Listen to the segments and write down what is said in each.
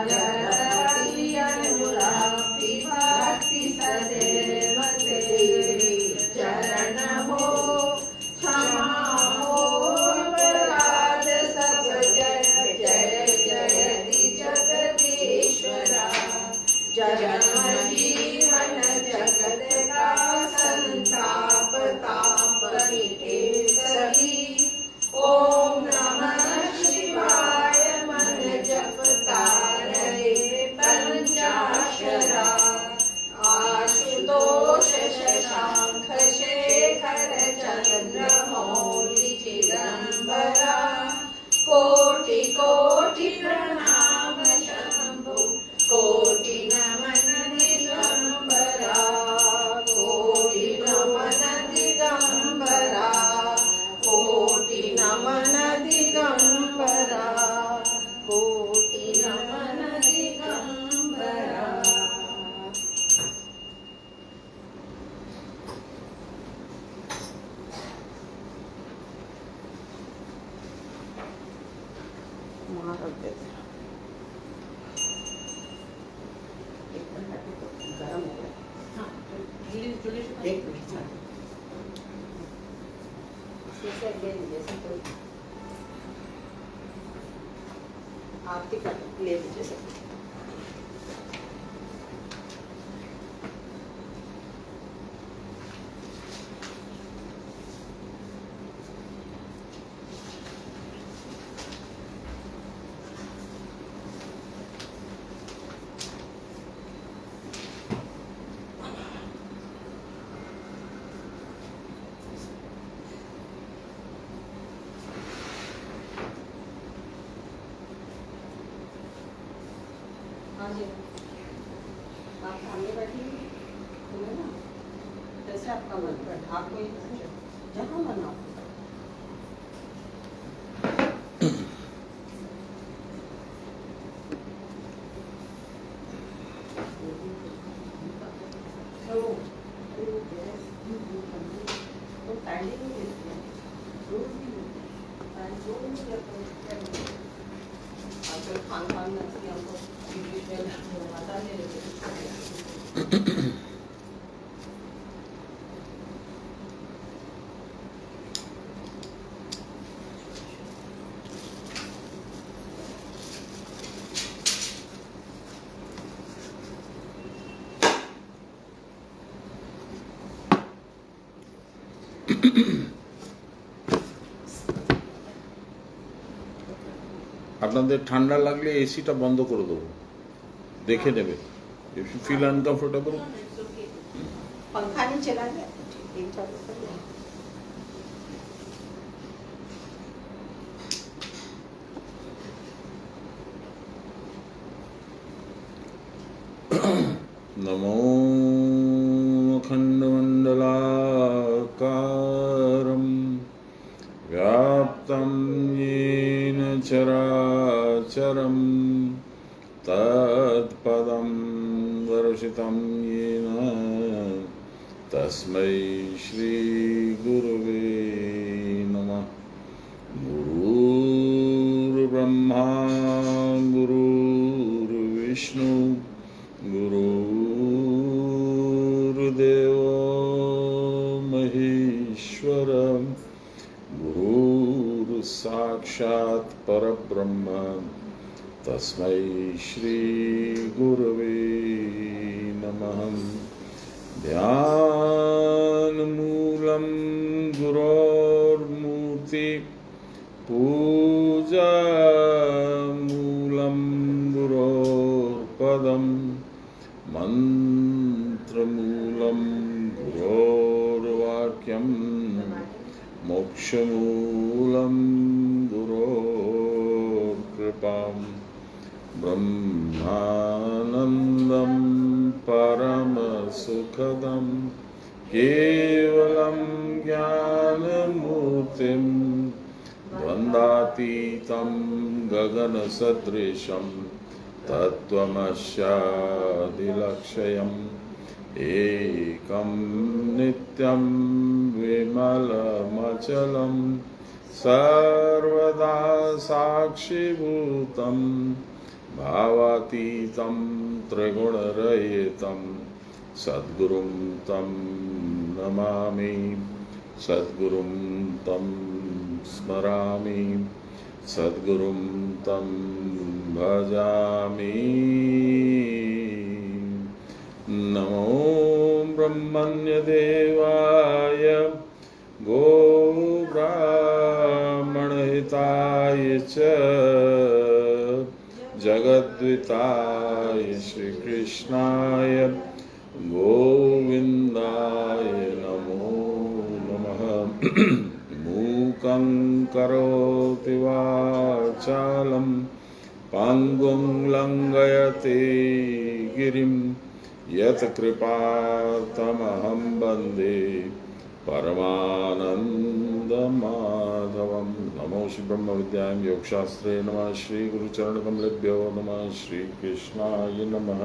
रति अनुरागि भक्ति सदैव तेरी चरण हो। क्षमा हो अपराध सब जय जय जयति जगदीश्वरा। जन्म जीवन जगत का संताप ताप मिटे सही। ओम नमः शिवाय मन जपता रहे पंचाक्षरा। आशुतोष शशांक शेखर चंद्र मौलि चिदंबरा। कोटि कोटि प्रणाम शंभु कोटि नमन दिगंबरा। कोटि नमन दिगंबरा। कोटि नमन दिगंबरा। कोटि नमन दिगंबरा। आरती कर ले लीजिए सब। हाँ जी, आप सामने बैठिए, तुम्हें ना जैसे आपका मन बैठा, आपको जहाँ मन हो। আপনাদের ঠান্ডা লাগলে এসিটা বন্ধ করে দেবো, দেখে নেবে। ইফ ইউ ফিল আনকমফোর্টেবল पंखा नहीं चला गया, एक चालू कर दो। नमो खण्डमण्डलाकारं व्याप्तं येन चराचरं तत्पदं दर्शितं येन तस्मै श्रीगुरुवे नमः। गुरुर्ब्रह्मा गुरुर्विष्णु गुरुर्देवो महेश्वर गुरुर्साक्षात् परब्रह्म तस्मै श्रीगुरवे नमः। ध्यानमूलं गुरोर्मूर्ति पूजामूलं गुरोर्पदम् मन्त्रमूलं गुरोर्वाक्यं मोक्षमूलं गुरोर्कृपां ब्रह्मानन्दं परमसुखदं केवलं ज्ञानमूर्तिं द्वन्द्वातीतं गगनसदृशं तत्त्वमस्यादिलक्ष्यम् एकं नित्यं विमलमचलं सर्वदा साक्षिभूतं भावातीतं त्रिगुणरहितं सद्गुरुं तं नमामि, सद्गुरुं तं स्मरामि, सद्गुरुं तं भजामि। नमो ब्रह्मण्यदेवाय गोब्राह्मणहिताय च जगद्विताय श्रीकृष्णाय गोविन्दाय नमो नमः। मूकं करोति वाचालं पङ्गुं लङ्घयते गिरिं यत्कृपातमहं वन्दे परमानन्दमाधवं। नमो श्री ब्रह्म विद्यायां योगशास्त्रे नमः, श्री गुरुचरणकमलेभ्यो नमः, श्री कृष्णाय नमः।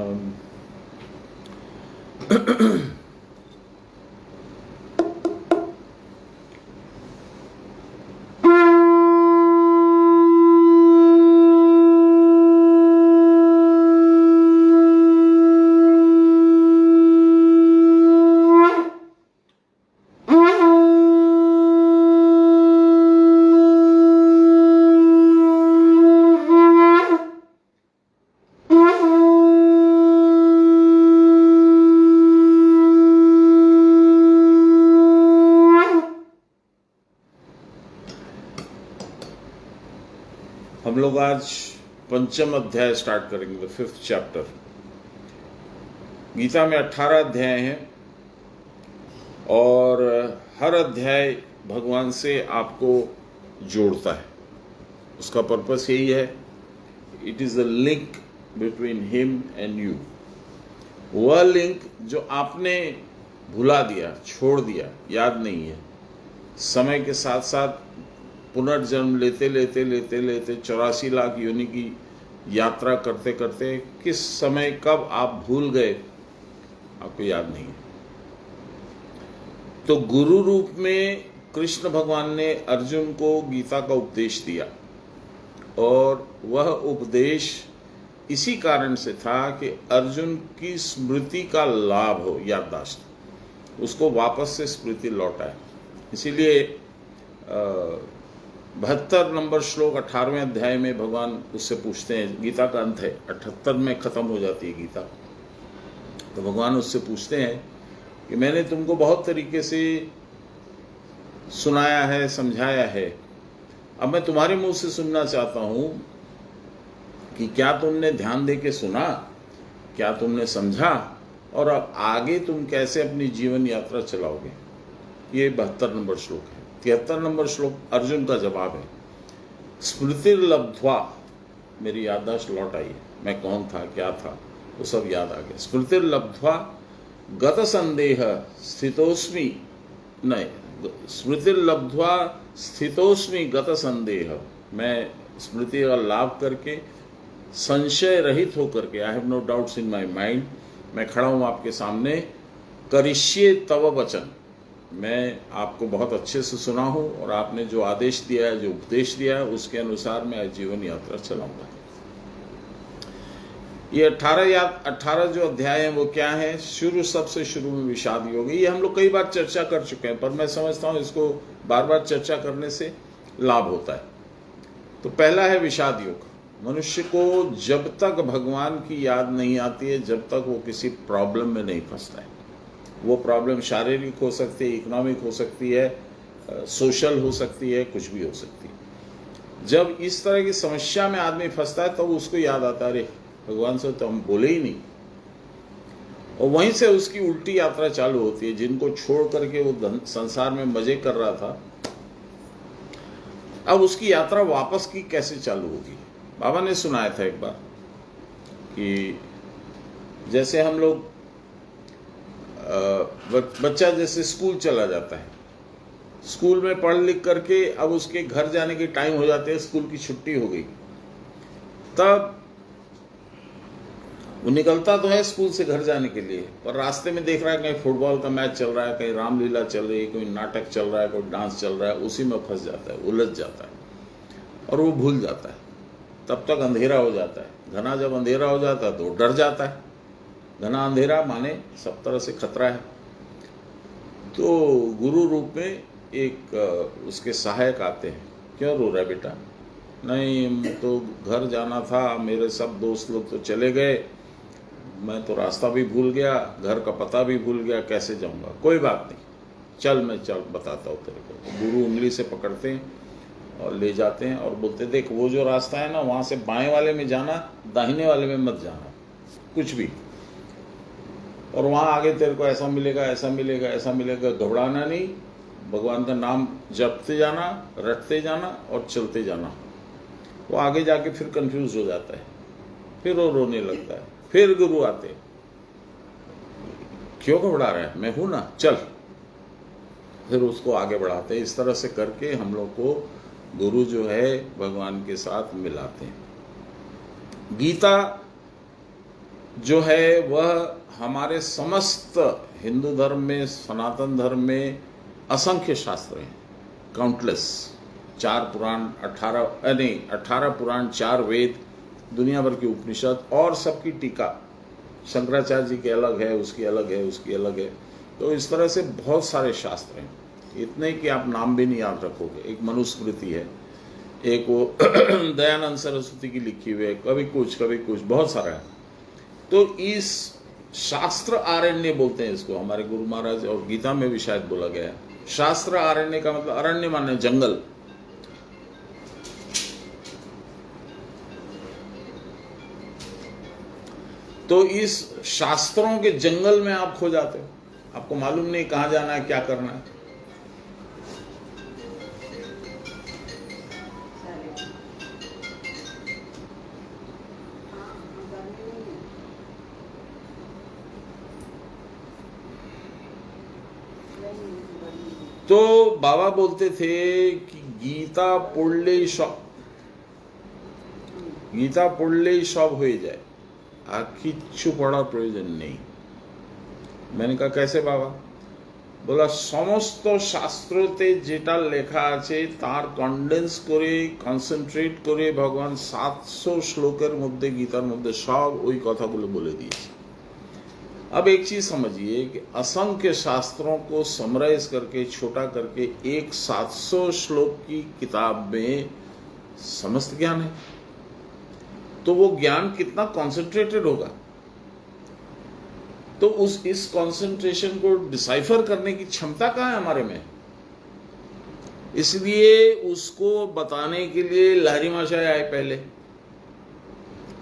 हम लोग आज पंचम अध्याय स्टार्ट करेंगे, 5th चैप्टर। गीता में 18 अध्याय हैं और हर अध्याय भगवान से आपको जोड़ता है। उसका पर्पस यही है, it is a link between him and you. वह लिंक जो आपने भुला दिया, छोड़ दिया, याद नहीं है। समय के साथ साथ पुनर्जन्म लेते लेते लेते लेते 84 लाख योनि की यात्रा करते करते किस समय कब आप भूल गए, आपको याद नहीं है। तो गुरु रूप में कृष्ण भगवान ने अर्जुन को गीता का उपदेश दिया और वह उपदेश इसी कारण से था कि अर्जुन की स्मृति का लाभ हो, याददाश्त, उसको वापस से स्मृति लौटाए। इसीलिए 72 नंबर श्लोक 18वें अध्याय में भगवान उससे पूछते हैं, गीता का अंत है, 78 में खत्म हो जाती है गीता। तो भगवान उससे पूछते हैं कि मैंने तुमको बहुत तरीके से सुनाया है, समझाया है, अब मैं तुम्हारे मुंह से सुनना चाहता हूं कि क्या तुमने ध्यान दे के सुना, क्या तुमने समझा, और अब आगे तुम कैसे अपनी जीवन यात्रा चलाओगे। ये 72 नंबर श्लोक है। 73 नंबर श्लोक अर्जुन का जवाब है, स्मृति लब्ध्वा, मेरी याददाश्त लौट आई है, मैं कौन था, क्या था, वो सब याद आ गया। स्मृति लब्ध्वा गत संदेह स्थितोस्मि, नहीं, स्मृति लब्ध्वा स्थितोस्मि गत संदेह, मैं स्मृति का लाभ करके संशय रहित होकर के, I have no doubts in my mind, मैं खड़ा हूं आपके सामने, करिष्ये तव वचन, मैं आपको बहुत अच्छे से सुना हूं और आपने जो आदेश दिया है, जो उपदेश दिया है, उसके अनुसार मैं जीवन यात्रा चलाऊंगा। ये 18 जो अध्याय हैं वो क्या है, सबसे शुरू में विषाद योग। ये हम लोग कई बार चर्चा कर चुके हैं, पर मैं समझता हूं इसको बार बार चर्चा करने से लाभ होता है। तो पहला है विषाद योग। मनुष्य को जब तक भगवान की याद नहीं आती है, जब तक वो किसी प्रॉब्लम में नहीं फंसता है। वो प्रॉब्लम शारीरिक हो सकती है, इकोनॉमिक हो सकती है, सोशल हो सकती है, कुछ भी हो सकती है। जब इस तरह की समस्या में आदमी फंसता है तो उसको याद आता है, अरे भगवान से तो हम बोले ही नहीं, और वहीं से उसकी उल्टी यात्रा चालू होती है। जिनको छोड़ करके वो संसार में मजे कर रहा था, अब उसकी यात्रा वापस की कैसे चालू होगी। बाबा ने सुनाया था एक बार कि जैसे हम लोग, बच्चा जैसे स्कूल चला जाता है, स्कूल में पढ़ लिख करके अब उसके घर जाने के टाइम हो जाते हैं, स्कूल की छुट्टी हो गई, तब वो निकलता तो है स्कूल से घर जाने के लिए, पर रास्ते में देख रहा है कहीं फुटबॉल का मैच चल रहा है, कहीं रामलीला चल रही है, कोई नाटक चल रहा है, कोई डांस चल रहा है, उसी में फंस जाता है, उलझ जाता है और वो भूल जाता है। तब तक अंधेरा हो जाता है। घना जब अंधेरा हो जाता है तो डर जाता है। घना अंधेरा माने सब तरह से खतरा है। तो गुरु रूप में एक उसके सहायक आते हैं। क्यों रो रहा है बेटा? नहीं, तो घर जाना था, मेरे सब दोस्त लोग तो चले गए, मैं तो रास्ता भी भूल गया, घर का पता भी भूल गया, कैसे जाऊंगा? कोई बात नहीं, चल मैं चल बताता हूँ तेरे को। गुरु उंगली से पकड़ते हैं और ले जाते हैं और बोलते देख वो जो रास्ता है ना, वहाँ से बाएं वाले में जाना, दाहिने वाले में मत जाना कुछ भी। और वहाँ आगे तेरे को ऐसा मिलेगा, ऐसा मिलेगा, ऐसा मिलेगा, घबराना नहीं, भगवान का नाम जपते जाना, रटते जाना और चलते जाना। वो आगे जाके फिर कंफ्यूज हो जाता है, फिर वो रोने लगता है। फिर गुरु आते, क्यों घबरा रहा है? मैं हूं ना, चल। फिर उसको आगे बढ़ाते हैं। इस तरह से करके हम लोग को गुरु जो है भगवान के साथ मिलाते हैं। गीता जो है वह हमारे समस्त हिंदू धर्म में, सनातन धर्म में असंख्य शास्त्र हैं, काउंटलेस। 4 पुराण, 18 पुराण, 4 वेद, दुनिया भर की उपनिषद और सबकी टीका। शंकराचार्य जी के अलग है, उसकी अलग है, उसकी अलग है। तो इस तरह से बहुत सारे शास्त्र हैं, इतने कि आप नाम भी नहीं याद रखोगे। एक मनुस्मृति है, एक वो दयानंद सरस्वती की लिखी हुई है, कभी कुछ, बहुत सारा है। तो इस शास्त्र आरण्य बोलते हैं इसको, हमारे गुरु महाराज, और गीता में भी शायद बोला गया है। शास्त्र आरण्य का मतलब अरण्य माने जंगल। तो इस शास्त्रों के जंगल में आप खो जाते हो, आपको मालूम नहीं कहां जाना है, क्या करना है। तो बाबा बोलते थे कि गीता पढ़ले सब हो जाए, আর কিচ্ছু পড়ার প্রয়োজন নেই। मैंने कहा कैसे बाबा? बोला समस्त शास्त्रोते जेटा लेखा आछे तार कन्डेंस करे, कन्सेंट्रेट करे भगवान 700 श्लोकेर मध्य, गीतार मध्य सब ওই কথাগুলো বলে দিয়েছে। अब एक चीज समझिए कि असंख्य शास्त्रों को समराइज करके, छोटा करके एक 700 श्लोक की किताब में समस्त ज्ञान है। तो वो ज्ञान कितना कॉन्सेंट्रेटेड होगा। तो इस कॉन्सेंट्रेशन को डिसाइफर करने की क्षमता कहाँ है हमारे में। इसलिए उसको बताने के लिए लाहिरी महाशय आए। पहले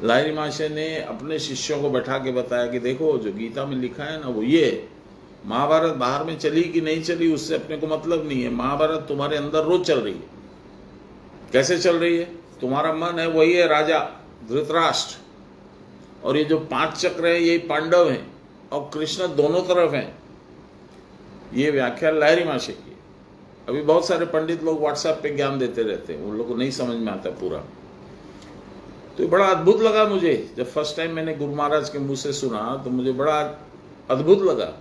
लाहिरी महाशय ने अपने शिष्यों को बैठा के बताया कि देखो जो गीता में लिखा है ना वो ये है। महाभारत बाहर में चली कि नहीं चली उससे अपने को मतलब नहीं है। महाभारत तुम्हारे अंदर रोज चल रही है। कैसे चल रही है? तुम्हारा मन है वही है राजा धृतराष्ट्र, और ये जो 5 चक्र हैं यही पांडव हैं, और कृष्ण दोनों तरफ हैं। ये व्याख्या लाहिरी महाशय की। अभी बहुत सारे पंडित लोग व्हाट्सएप पे ज्ञान देते रहते हैं, उन लोगों को नहीं समझ में आता पूरा। तो बड़ा अद्भुत लगा मुझे जब फर्स्ट टाइम मैंने गुरु महाराज के मुंह से सुना, तो मुझे बड़ा अद्भुत लगा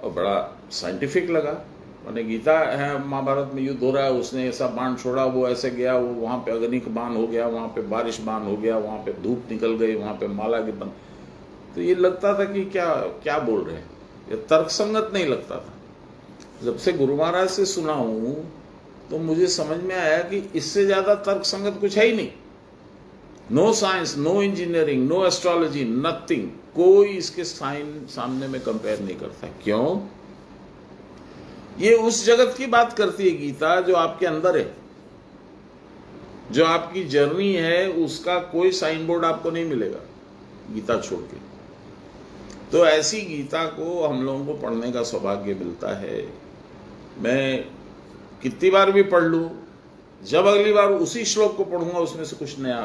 और बड़ा साइंटिफिक लगा। मैंने गीता है, महाभारत में युद्ध हो रहा है, उसने ऐसा बाण छोड़ा, वो ऐसे गया, वो वहाँ पे अग्नि का बाण हो गया, वहाँ पे बारिश बाण हो गया, वहाँ पे धूप निकल गई, वहाँ पे माला के बन। तो ये लगता था कि क्या क्या बोल रहे हैं, ये तर्कसंगत नहीं लगता था। जब से गुरु महाराज से सुना हूँ तो मुझे समझ में आया कि इससे ज्यादा तर्कसंगत कुछ है ही नहीं। No science, no engineering, no astrology, nothing. कोई इसके सामने में कंपेयर नहीं करता। क्यों? ये उस जगत की बात करती है गीता जो आपके अंदर है, जो आपकी जर्नी है। उसका कोई साइन बोर्ड आपको नहीं मिलेगा गीता छोड़ के। तो ऐसी गीता को हम लोगों को पढ़ने का सौभाग्य मिलता है। मैं कितनी बार भी पढ़ लूँ, जब अगली बार उसी श्लोक को पढ़ूंगा उसमें से कुछ नया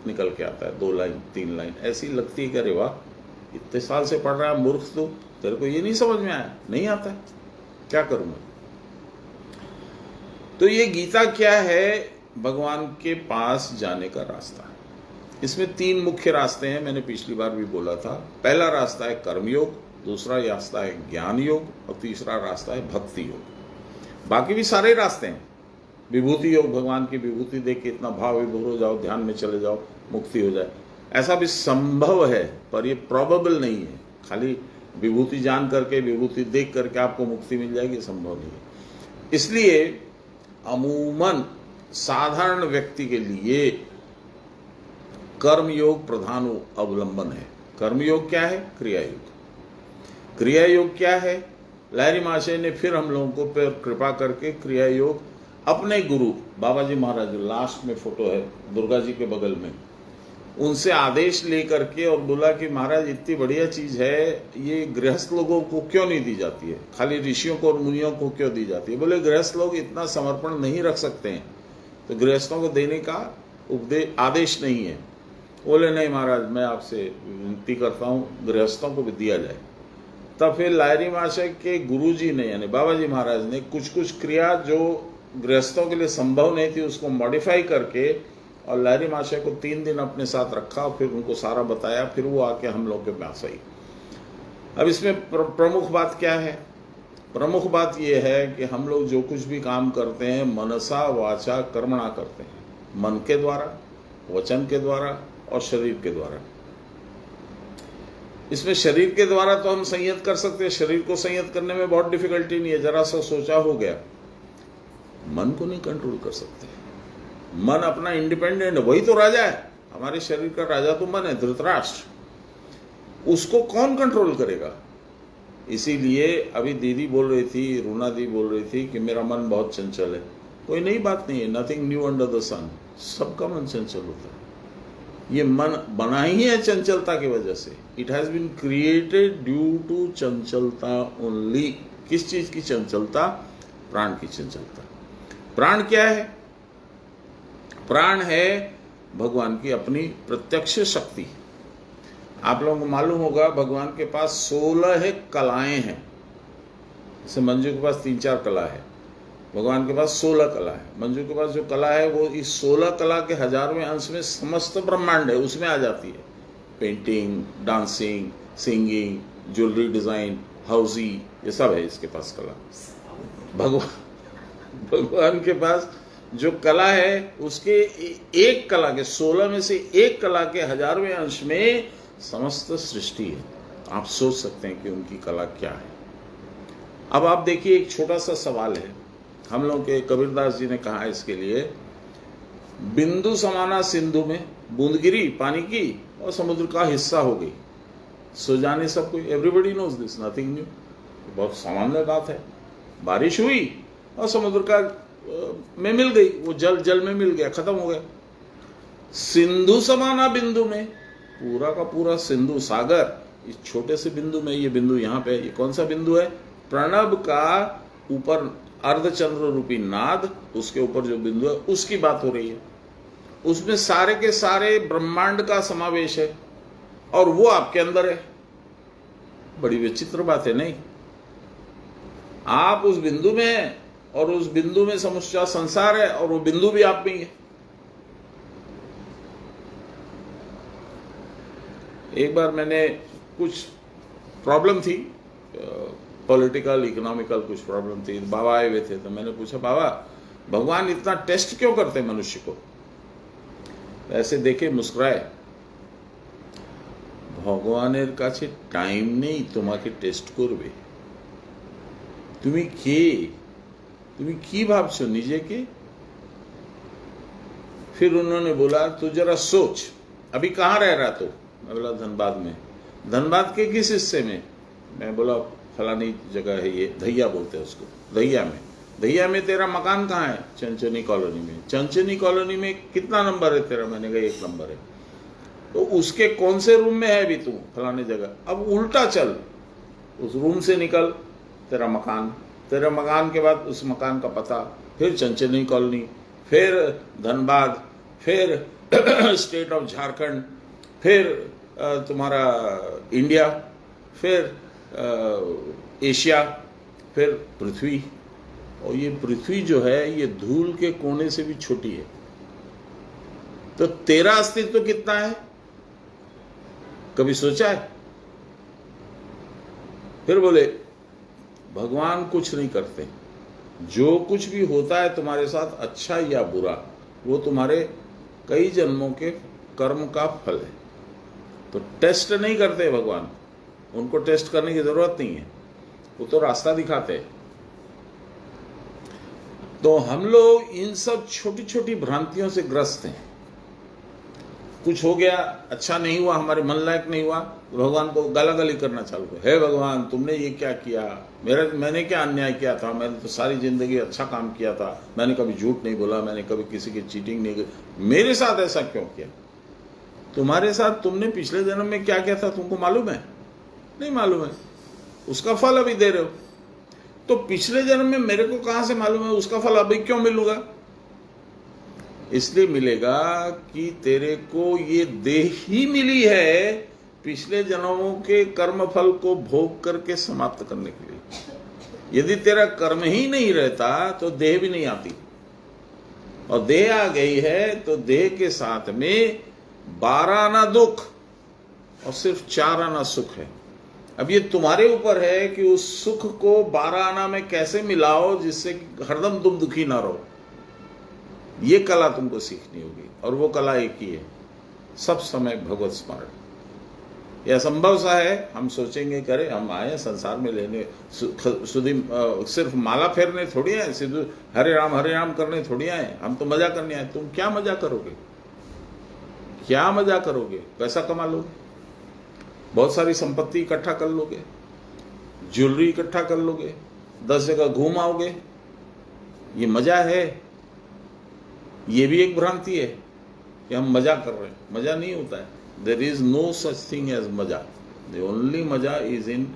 निकल के आता है। 2 लाइन 3 लाइन ऐसी लगती है कि अरे वाह, इतने साल से पढ़ रहा है मूर्ख, तो तेरे को ये नहीं समझ में आया? नहीं आता है, क्या करूं मैं? तो ये गीता क्या है? भगवान के पास जाने का रास्ता है। इसमें 3 मुख्य रास्ते हैं, मैंने पिछली बार भी बोला था। पहला रास्ता है कर्मयोग, दूसरा रास्ता है ज्ञान योग, और तीसरा रास्ता है भक्ति योग। बाकी भी सारे रास्ते हैं, विभूति योग, भगवान की विभूति देख के इतना भाव विभोर हो जाओ, ध्यान में चले जाओ, मुक्ति हो जाए, ऐसा भी संभव है, पर ये प्रोबेबल नहीं है। खाली विभूति जान करके, विभूति देख करके आपको मुक्ति मिल जाएगी, संभव नहीं है। इसलिए अमूमन साधारण व्यक्ति के लिए कर्मयोग प्रधान अवलंबन है। कर्मयोग क्या है? क्रिया योग। क्रिया योग क्या है? लहरी महाशय ने फिर हम लोगों को पर कृपा करके क्रिया योग अपने गुरु बाबा जी महाराज, जो लास्ट में फोटो है दुर्गा जी के बगल में, उनसे आदेश लेकर के और बोला कि महाराज इतनी बढ़िया चीज है, ये गृहस्थ लोगों को क्यों नहीं दी जाती है, खाली ऋषियों को और मुनियों को क्यों दी जाती है? बोले गृहस्थ लोग इतना समर्पण नहीं रख सकते हैं, तो गृहस्थों को देने का आदेश नहीं है। बोले नहीं महाराज, मैं आपसे विनती करता हूँ गृहस्थों को भी दिया जाए। तब फिर लाहिरी महाशय के गुरुजी ने यानी बाबा जी महाराज ने कुछ कुछ क्रिया जो गृहस्थों के लिए संभव नहीं थी उसको मॉडिफाई करके और लाहिरी महाशय को 3 दिन अपने साथ रखा, फिर उनको सारा बताया, फिर वो आके हम लोग के पास आई। अब इसमें प्रमुख बात क्या है? प्रमुख बात यह है कि हम लोग जो कुछ भी काम करते हैं मनसा वाचा कर्मणा करते हैं, मन के द्वारा, वचन के द्वारा और शरीर के द्वारा। इसमें शरीर के द्वारा तो हम संयत कर सकते हैं, शरीर को संयत करने में बहुत डिफिकल्टी नहीं है, जरा सा सोचा हो गया। मन को नहीं कंट्रोल कर सकते। मन अपना इंडिपेंडेंट है, वही तो राजा है, हमारे शरीर का राजा तो मन है, धृतराष्ट्र। उसको कौन कंट्रोल करेगा? इसीलिए अभी दीदी बोल रही थी, रूना दी बोल रही थी कि मेरा मन बहुत चंचल है। कोई नई बात नहीं है, नथिंग न्यू अंडर द सन। सबका मन चंचल होता है। ये मन बना ही है चंचलता की वजह से। It has been created due to चंचलता ओनली। किस चीज की चंचलता? प्राण की चंचलता। प्राण क्या है? प्राण है भगवान की अपनी प्रत्यक्ष शक्ति। आप लोगों को मालूम होगा भगवान के पास 16 कलाएं हैं। जैसे मंजू के पास 3-4 कला है, भगवान के पास 16 कला है। मंजू के पास जो कला है वो इस 16 कला के 1000वें अंश में समस्त ब्रह्मांड है, उसमें आ जाती है। Painting, dancing, singing, jewellery design, housie, ये सब है इसके पास कला। भगवान के पास जो कला है उसके एक कला के 16 में से एक कला के 1000वें अंश में समस्त सृष्टि है। आप सोच सकते हैं कि उनकी कला क्या है। अब आप देखिए, एक छोटा सा सवाल है। हम लोग के कबीरदास जी ने कहा इसके लिए, बिंदु समाना सिंधु में बूंद गिरी पानी की और समुद्र का हिस्सा हो गई। सो जाने सब कोई, everybody knows this, nothing new. बहुत सामान्य बात है। बारिश हुई और समुद्र का में मिल गई, वो जल में मिल गया, खत्म हो गया। सिंधु समाना बिंदु में, पूरा का पूरा सिंधु सागर इस छोटे से बिंदु में, ये बिंदु यहाँ पे, ये कौन सा बिंदु है? प्रणव का ऊपर अर्धचंद्र रूपी नाद, उसके ऊपर जो बिंदु है उसकी बात हो रही है। उसमें सारे के सारे ब्रह्मांड का समावेश है और वो आपके अंदर है। बड़ी विचित्र बात है नहीं? आप उस बिंदु में हैं और उस बिंदु में समूचा संसार है और वो बिंदु भी आप में ही है। एक बार मैंने कुछ प्रॉब्लम थी, पॉलिटिकल इकोनॉमिकल कुछ प्रॉब्लम थी, बाबा आए हुए थे, तो मैंने पूछा बाबा भगवान इतना टेस्ट क्यों करते हैं मनुष्य को? ऐसे देखे मुस्कुराए, ভগবানের কাছে টাইম নেই তোমাকে টেস্ট করবে। তুমি কে? তুমি কি ভাবছো নিজেকে? फिर उन्होंने बोला तू जरा सोच, अभी कहाँ रह रहा तू? मैं बोला धनबाद में। धनबाद के किस हिस्से में? मैं बोला फलानी जगह है, ये धैया बोलते हैं उसको, धैया में। धैया में तेरा मकान कहाँ है? चंचनी कॉलोनी में। चंचनी कॉलोनी में कितना नंबर है तेरा? मैंने कहा 1 नंबर है। तो उसके कौन से रूम में है अभी तू? फलानी जगह। अब उल्टा चल, उस रूम से निकल, तेरा मकान, तेरे मकान के बाद उस मकान का पता, फिर चंचनी कॉलोनी, फिर धनबाद, फिर स्टेट ऑफ झारखंड, फिर तुम्हारा इंडिया, फिर एशिया, फिर पृथ्वी। और ये पृथ्वी जो है ये धूल के कोने से भी छोटी है। तो तेरा अस्तित्व कितना है? कभी सोचा है? फिर बोले भगवान कुछ नहीं करते, जो कुछ भी होता है तुम्हारे साथ, अच्छा या बुरा, वो तुम्हारे कई जन्मों के कर्म का फल है। तो टेस्ट नहीं करते भगवान, उनको टेस्ट करने की जरूरत नहीं है, वो तो रास्ता दिखाते हैं। तो हम लोग इन सब छोटी छोटी भ्रांतियों से ग्रस्त हैं। कुछ हो गया, अच्छा नहीं हुआ, हमारे मन लायक नहीं हुआ, तो भगवान को गालागाली करना चालू कर, हे भगवान तुमने ये क्या किया, मैंने क्या अन्याय किया था, मैंने तो सारी जिंदगी अच्छा काम किया था, मैंने कभी झूठ नहीं बोला, मैंने कभी किसी की चीटिंग नहीं की, मेरे साथ ऐसा क्यों किया? तुम्हारे साथ तुमने पिछले जन्म में क्या किया था तुमको मालूम है? नहीं मालूम है, उसका फल अभी दे रहे हो। तो पिछले जन्म में मेरे को कहां से मालूम है, उसका फल अभी क्यों मिलूंगा? इसलिए मिलेगा कि तेरे को ये देह ही मिली है पिछले जन्मों के कर्म फल को भोग करके समाप्त करने के लिए। यदि तेरा कर्म ही नहीं रहता तो देह भी नहीं आती, और देह आ गई है तो देह के साथ में 12 आना दुख और सिर्फ 4 आना सुख है। अब ये तुम्हारे ऊपर है कि उस सुख को 12 आना में कैसे मिलाओ जिससे हरदम तुम दुखी ना रहो। ये कला तुमको सीखनी होगी, और वो कला एक ही है, सब समय भगवत स्मरण। यह असंभव सा है, हम सोचेंगे करे हम आए संसार में लेने सिर्फ माला फेरने थोड़ी आए, सिर्फ हरे राम करने थोड़ी आए, हम तो मजा करने आए। तुम क्या मजा करोगे, क्या मजा करोगे? पैसा कमा लोगे, बहुत सारी संपत्ति इकट्ठा कर लोगे, ज्वेलरी इकट्ठा कर लोगे, 10 जगह घूम आओगे, ये मजा है? ये भी एक भ्रांति है कि हम मजा कर रहे हैं। मजा नहीं होता है, there is no such thing as मजा। द ओनली मजा is in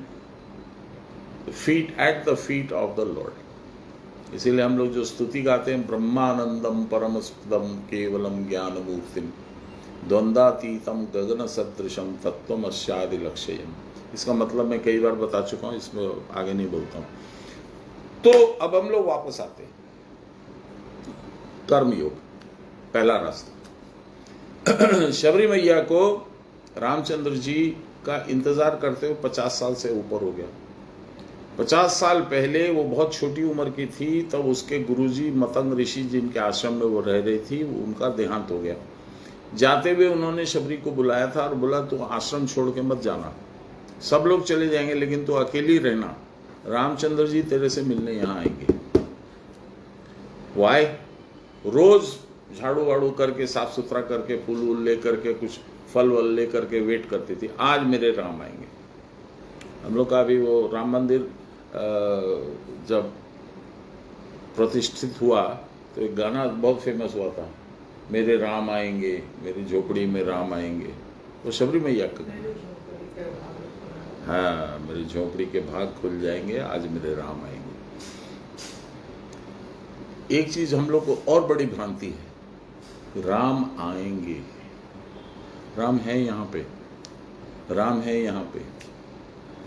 feet, at the feet of the lord. इसीलिए हम लोग जो स्तुति गाते हैं, ब्रह्मानंदम परम सुखदम केवलम ज्ञान मूर्तिम द्वंद्वातीतम गगन सदृशम तत्वमस्यादि लक्ष्यम। इसका मतलब मैं कई बार बता चुका हूं, इसमें आगे नहीं बोलता हूं। तो अब हम लोग वापस आते हैं, कर्मयोग, पहला रास्ता। शबरी मैया को रामचंद्र जी का इंतजार करते हुए 50 साल से ऊपर हो गया। 50 साल पहले वो बहुत छोटी उम्र की थी, तब उसके गुरुजी मतंग ऋषि जिनके आश्रम में वो रह रही थी, उनका देहांत हो गया। जाते हुए उन्होंने शबरी को बुलाया था और बोला तू आश्रम छोड़ के मत जाना, सब लोग चले जाएंगे लेकिन तू अकेली रहना, रामचंद्र जी तेरे से मिलने यहाँ आएंगे। वो आए, रोज झाड़ू वाड़ू करके साफ सुथरा करके फूल वूल ले करके कुछ फल वल ले करके वेट करती थी, आज मेरे राम आएंगे। हम लोग का भी वो राम मंदिर जब प्रतिष्ठित हुआ तो एक गाना बहुत फेमस हुआ था, मेरे राम आएंगे, मेरी झोपड़ी में राम आएंगे। वो शबरी मैया का, हाँ, मेरी झोपड़ी के भाग खुल जाएंगे, आज मेरे राम आएंगे। एक चीज हम लोग को और बड़ी भ्रांति है, राम आएंगे। राम है यहाँ पे, राम है यहाँ पे,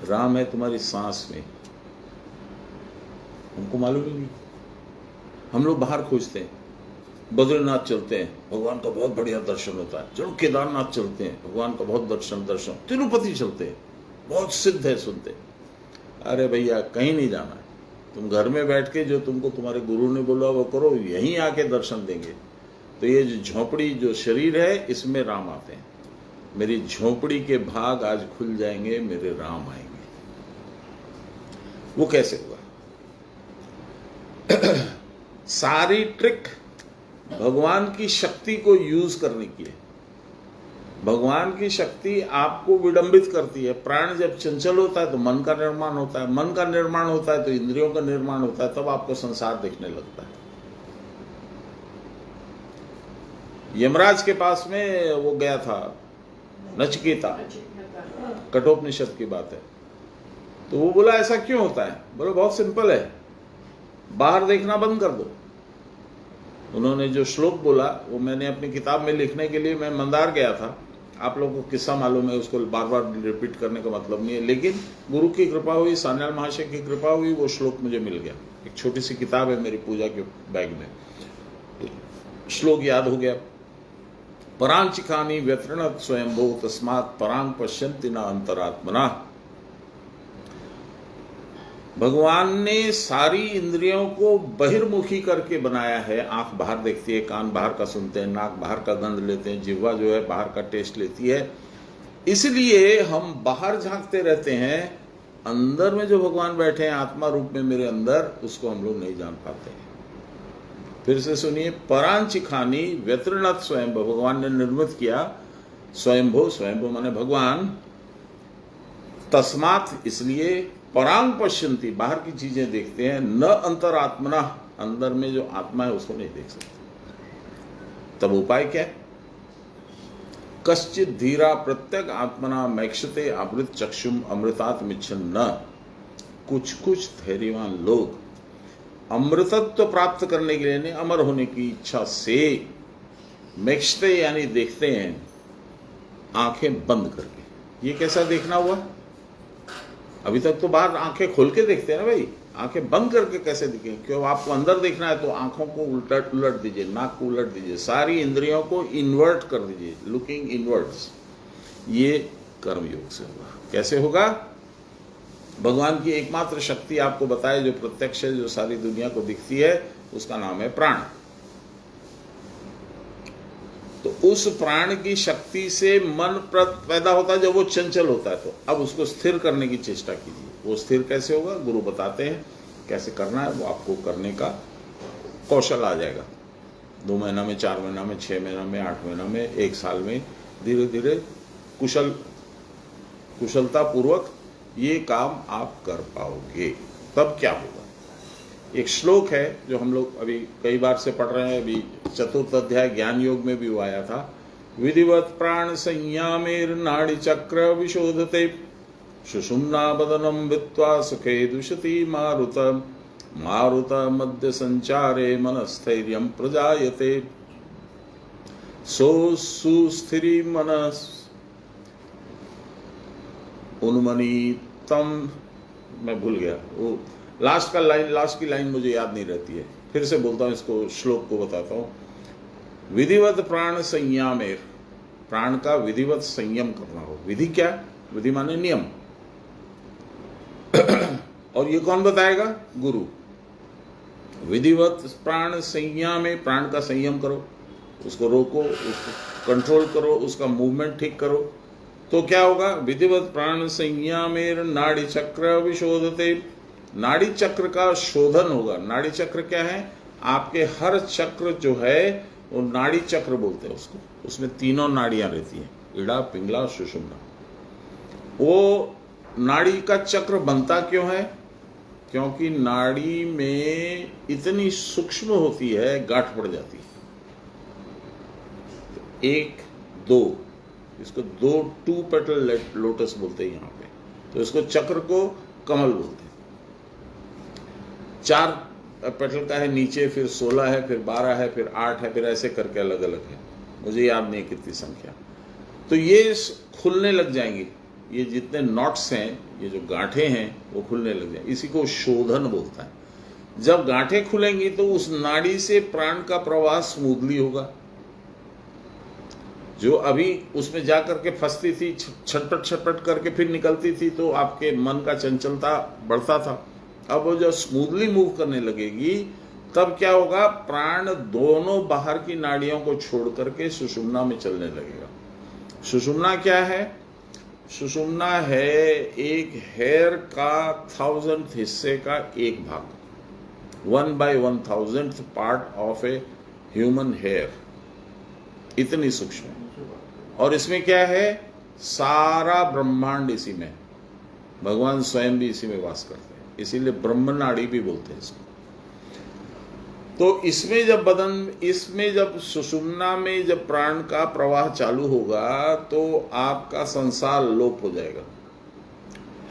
राम है तुम्हारी सांस में, हमको मालूम ही नहीं। हम लोग बाहर खोजते हैं, बद्रीनाथ चलते हैं, भगवान का बहुत बढ़िया दर्शन होता है, चलो केदारनाथ चलते हैं, भगवान का बहुत दर्शन, तिरुपति चलते हैं, बहुत सिद्ध है, सुनते। अरे भैया कहीं नहीं जाना है, तुम घर में बैठ के जो तुमको तुम्हारे गुरु ने बोला वो करो, यहीं आके दर्शन देंगे। तो ये जो झोपड़ी जो शरीर है, इसमें राम आते हैं। मेरी झोपड़ी के भाग आज खुल जाएंगे, मेरे राम आएंगे। वो कैसे हुआ? सारी ट्रिक भगवान की शक्ति को यूज करने की है। भगवान की शक्ति आपको विडंबित करती है। प्राण जब चंचल होता है तो मन का निर्माण होता है, मन का निर्माण होता है तो इंद्रियों का निर्माण होता है, तब आपको संसार दिखने लगता है। यमराज के पास में वो गया था नचिकेता, कठोपनिषद की बात है। तो वो बोला ऐसा क्यों होता है? बोले बहुत सिंपल है, बाहर देखना बंद कर दो। उन्होंने जो श्लोक बोला वो मैंने अपनी किताब में लिखने के लिए मैं मंदार गया था। आप लोगों को किस्सा मालूम है, उसको बार बार रिपीट करने का मतलब नहीं है, लेकिन गुरु की कृपा हुई, सान्याल महाशय की कृपा हुई, वो श्लोक मुझे मिल गया। एक छोटी सी किताब है मेरी पूजा के बैग में, श्लोक याद हो गया। परांचिकानी व्यतृणत स्वयंभो तस्मात् परांग पश्यन्ति न अंतरात्मना। भगवान ने सारी इंद्रियों को बहिर्मुखी करके बनाया है। आंख बाहर देखती है, कान बाहर का सुनते हैं, नाक बाहर का गंध लेते हैं, जिह्वा जो है बाहर का टेस्ट लेती है। इसलिए हम बाहर झांकते रहते हैं, अंदर में जो भगवान बैठे हैं आत्मा रूप में मेरे अंदर, उसको हम लोग नहीं जान पाते हैं। फिर से सुनिए, परांचिखानी व्यतृणत स्वयं, भगवान ने निर्मित किया स्वयंभू, स्वयंभू माने भगवान, तस्मात् इसलिए, परांग पश्यन्ति बाहर की चीजें देखते हैं, न अंतरात्मना अंदर में जो आत्मा है उसको नहीं देख सकते। तब उपाय क्या है? कश्चित धीरा प्रत्यक आत्मना मैक्षते अमृत चक्षुम अमृतात्मिच्छन न, कुछ कुछ धैर्यवान लोग अमृतत्व प्राप्त करने के लिए नहीं, अमर होने की इच्छा से मैक्षते यानी देखते हैं आंखें बंद करके। ये कैसा देखना हुआ? अभी तक तो बाहर आंखें खोल के देखते हैं ना भाई, आंखें बंद करके कैसे दिखें? क्यों आपको अंदर देखना है तो आंखों को उलट दीजिए, नाक को उलट दीजिए, सारी इंद्रियों को इन्वर्ट कर दीजिए, लुकिंग इनवर्ड्स। ये कर्मयोग से होगा। कैसे होगा? भगवान की एकमात्र शक्ति आपको बताए जो प्रत्यक्ष है, जो सारी दुनिया को दिखती है, उसका नाम है प्राण। तो उस प्राण की शक्ति से मन पैदा होता है जब वो चंचल होता है, तो अब उसको स्थिर करने की चेष्टा कीजिए। वो स्थिर कैसे होगा? गुरु बताते हैं कैसे करना है, वो आपको करने का कौशल आ जाएगा। 2 महीना में, 4 महीना में, 6 महीना में, 8 महीना में, 1 साल में, धीरे धीरे कुशलता पूर्वक ये काम आप कर पाओगे। तब क्या होगा? एक श्लोक है जो हम लोग अभी कई बार से पढ़ रहे हैं, अभी 4th अध्याय ज्ञान योग में भी वो आया था। विधिवत प्राण संयामेर नाड़ी चक्र विशोधते, सुषुम्ना बदनम वित्वा सुखे दुषति मारुत, मारुत मध्य संचारे मनस्थैर्यं प्रजायते, सो सुस्थिरी मनस उन्मनीतम, मैं भूल गया वो लास्ट की लाइन मुझे याद नहीं रहती है, फिर से बोलता हूं, इसको श्लोक को बताता हूं। विधिवत प्राण संयमेर, प्राण का विधिवत संयम करना हो। विधि क्या? विधि माने नियम। और ये कौन बताएगा? गुरु। विधिवत प्राण संयमे, प्राण का संयम करो, उसको रोको, उसको कंट्रोल करो, उसका मूवमेंट ठीक करो। तो क्या होगा? विधिवत प्राण संयमेर नाड़ी चक्र विशोधते, नाड़ी चक्र का शोधन होगा। नाड़ी चक्र क्या है? आपके हर चक्र जो है वो नाड़ी चक्र बोलते हैं उसको। उसमें 3 नाड़ियां रहती हैं, इड़ा, पिंगला, सुषुम्ना। वो नाड़ी का चक्र बनता क्यों है? क्योंकि नाड़ी में इतनी सूक्ष्म होती है, गांठ पड़ जाती है। 1, 2, इसको 2 पेटल लोटस बोलते हैं यहाँ पे, तो इसको चक्र को कमल बोलते हैं। 4 पेटल का है नीचे, फिर 16 है, फिर 12 है, फिर 8 है, फिर ऐसे करके अलग अलग है, मुझे याद नहीं कितनी संख्या। तो ये खुलने लग जाएंगी, ये जितने नॉट्स हैं, ये जो गांठें हैं वो खुलने लग जाएंगी। इसी को शोधन बोलता है। जब गांठें खुलेंगी तो उस नाड़ी से प्राण का प्रवाह स्मूथली होगा। जो अभी उसमें जा करके फंसती थी, छटपट करके फिर निकलती थी, तो आपके मन का चंचलता बढ़ता था। अब वो जब स्मूथली मूव करने लगेगी, तब क्या होगा? प्राण दोनों बाहर की नाड़ियों को छोड़ करके सुषुम्ना में चलने लगेगा। सुषुम्ना क्या है? सुषुम्ना है एक हेयर का 1000th हिस्से का एक भाग, 1/1000th part of a human hair, इतनी सूक्ष्म। और इसमें क्या है? सारा ब्रह्मांड इसी में, भगवान स्वयं भी इसी में वास करते हैं, इसीलिए ब्रह्म नाड़ी भी बोलते हैं इसको। तो इसमें जब सुषुम्ना में जब प्राण का प्रवाह चालू होगा तो आपका संसार लोप हो जाएगा।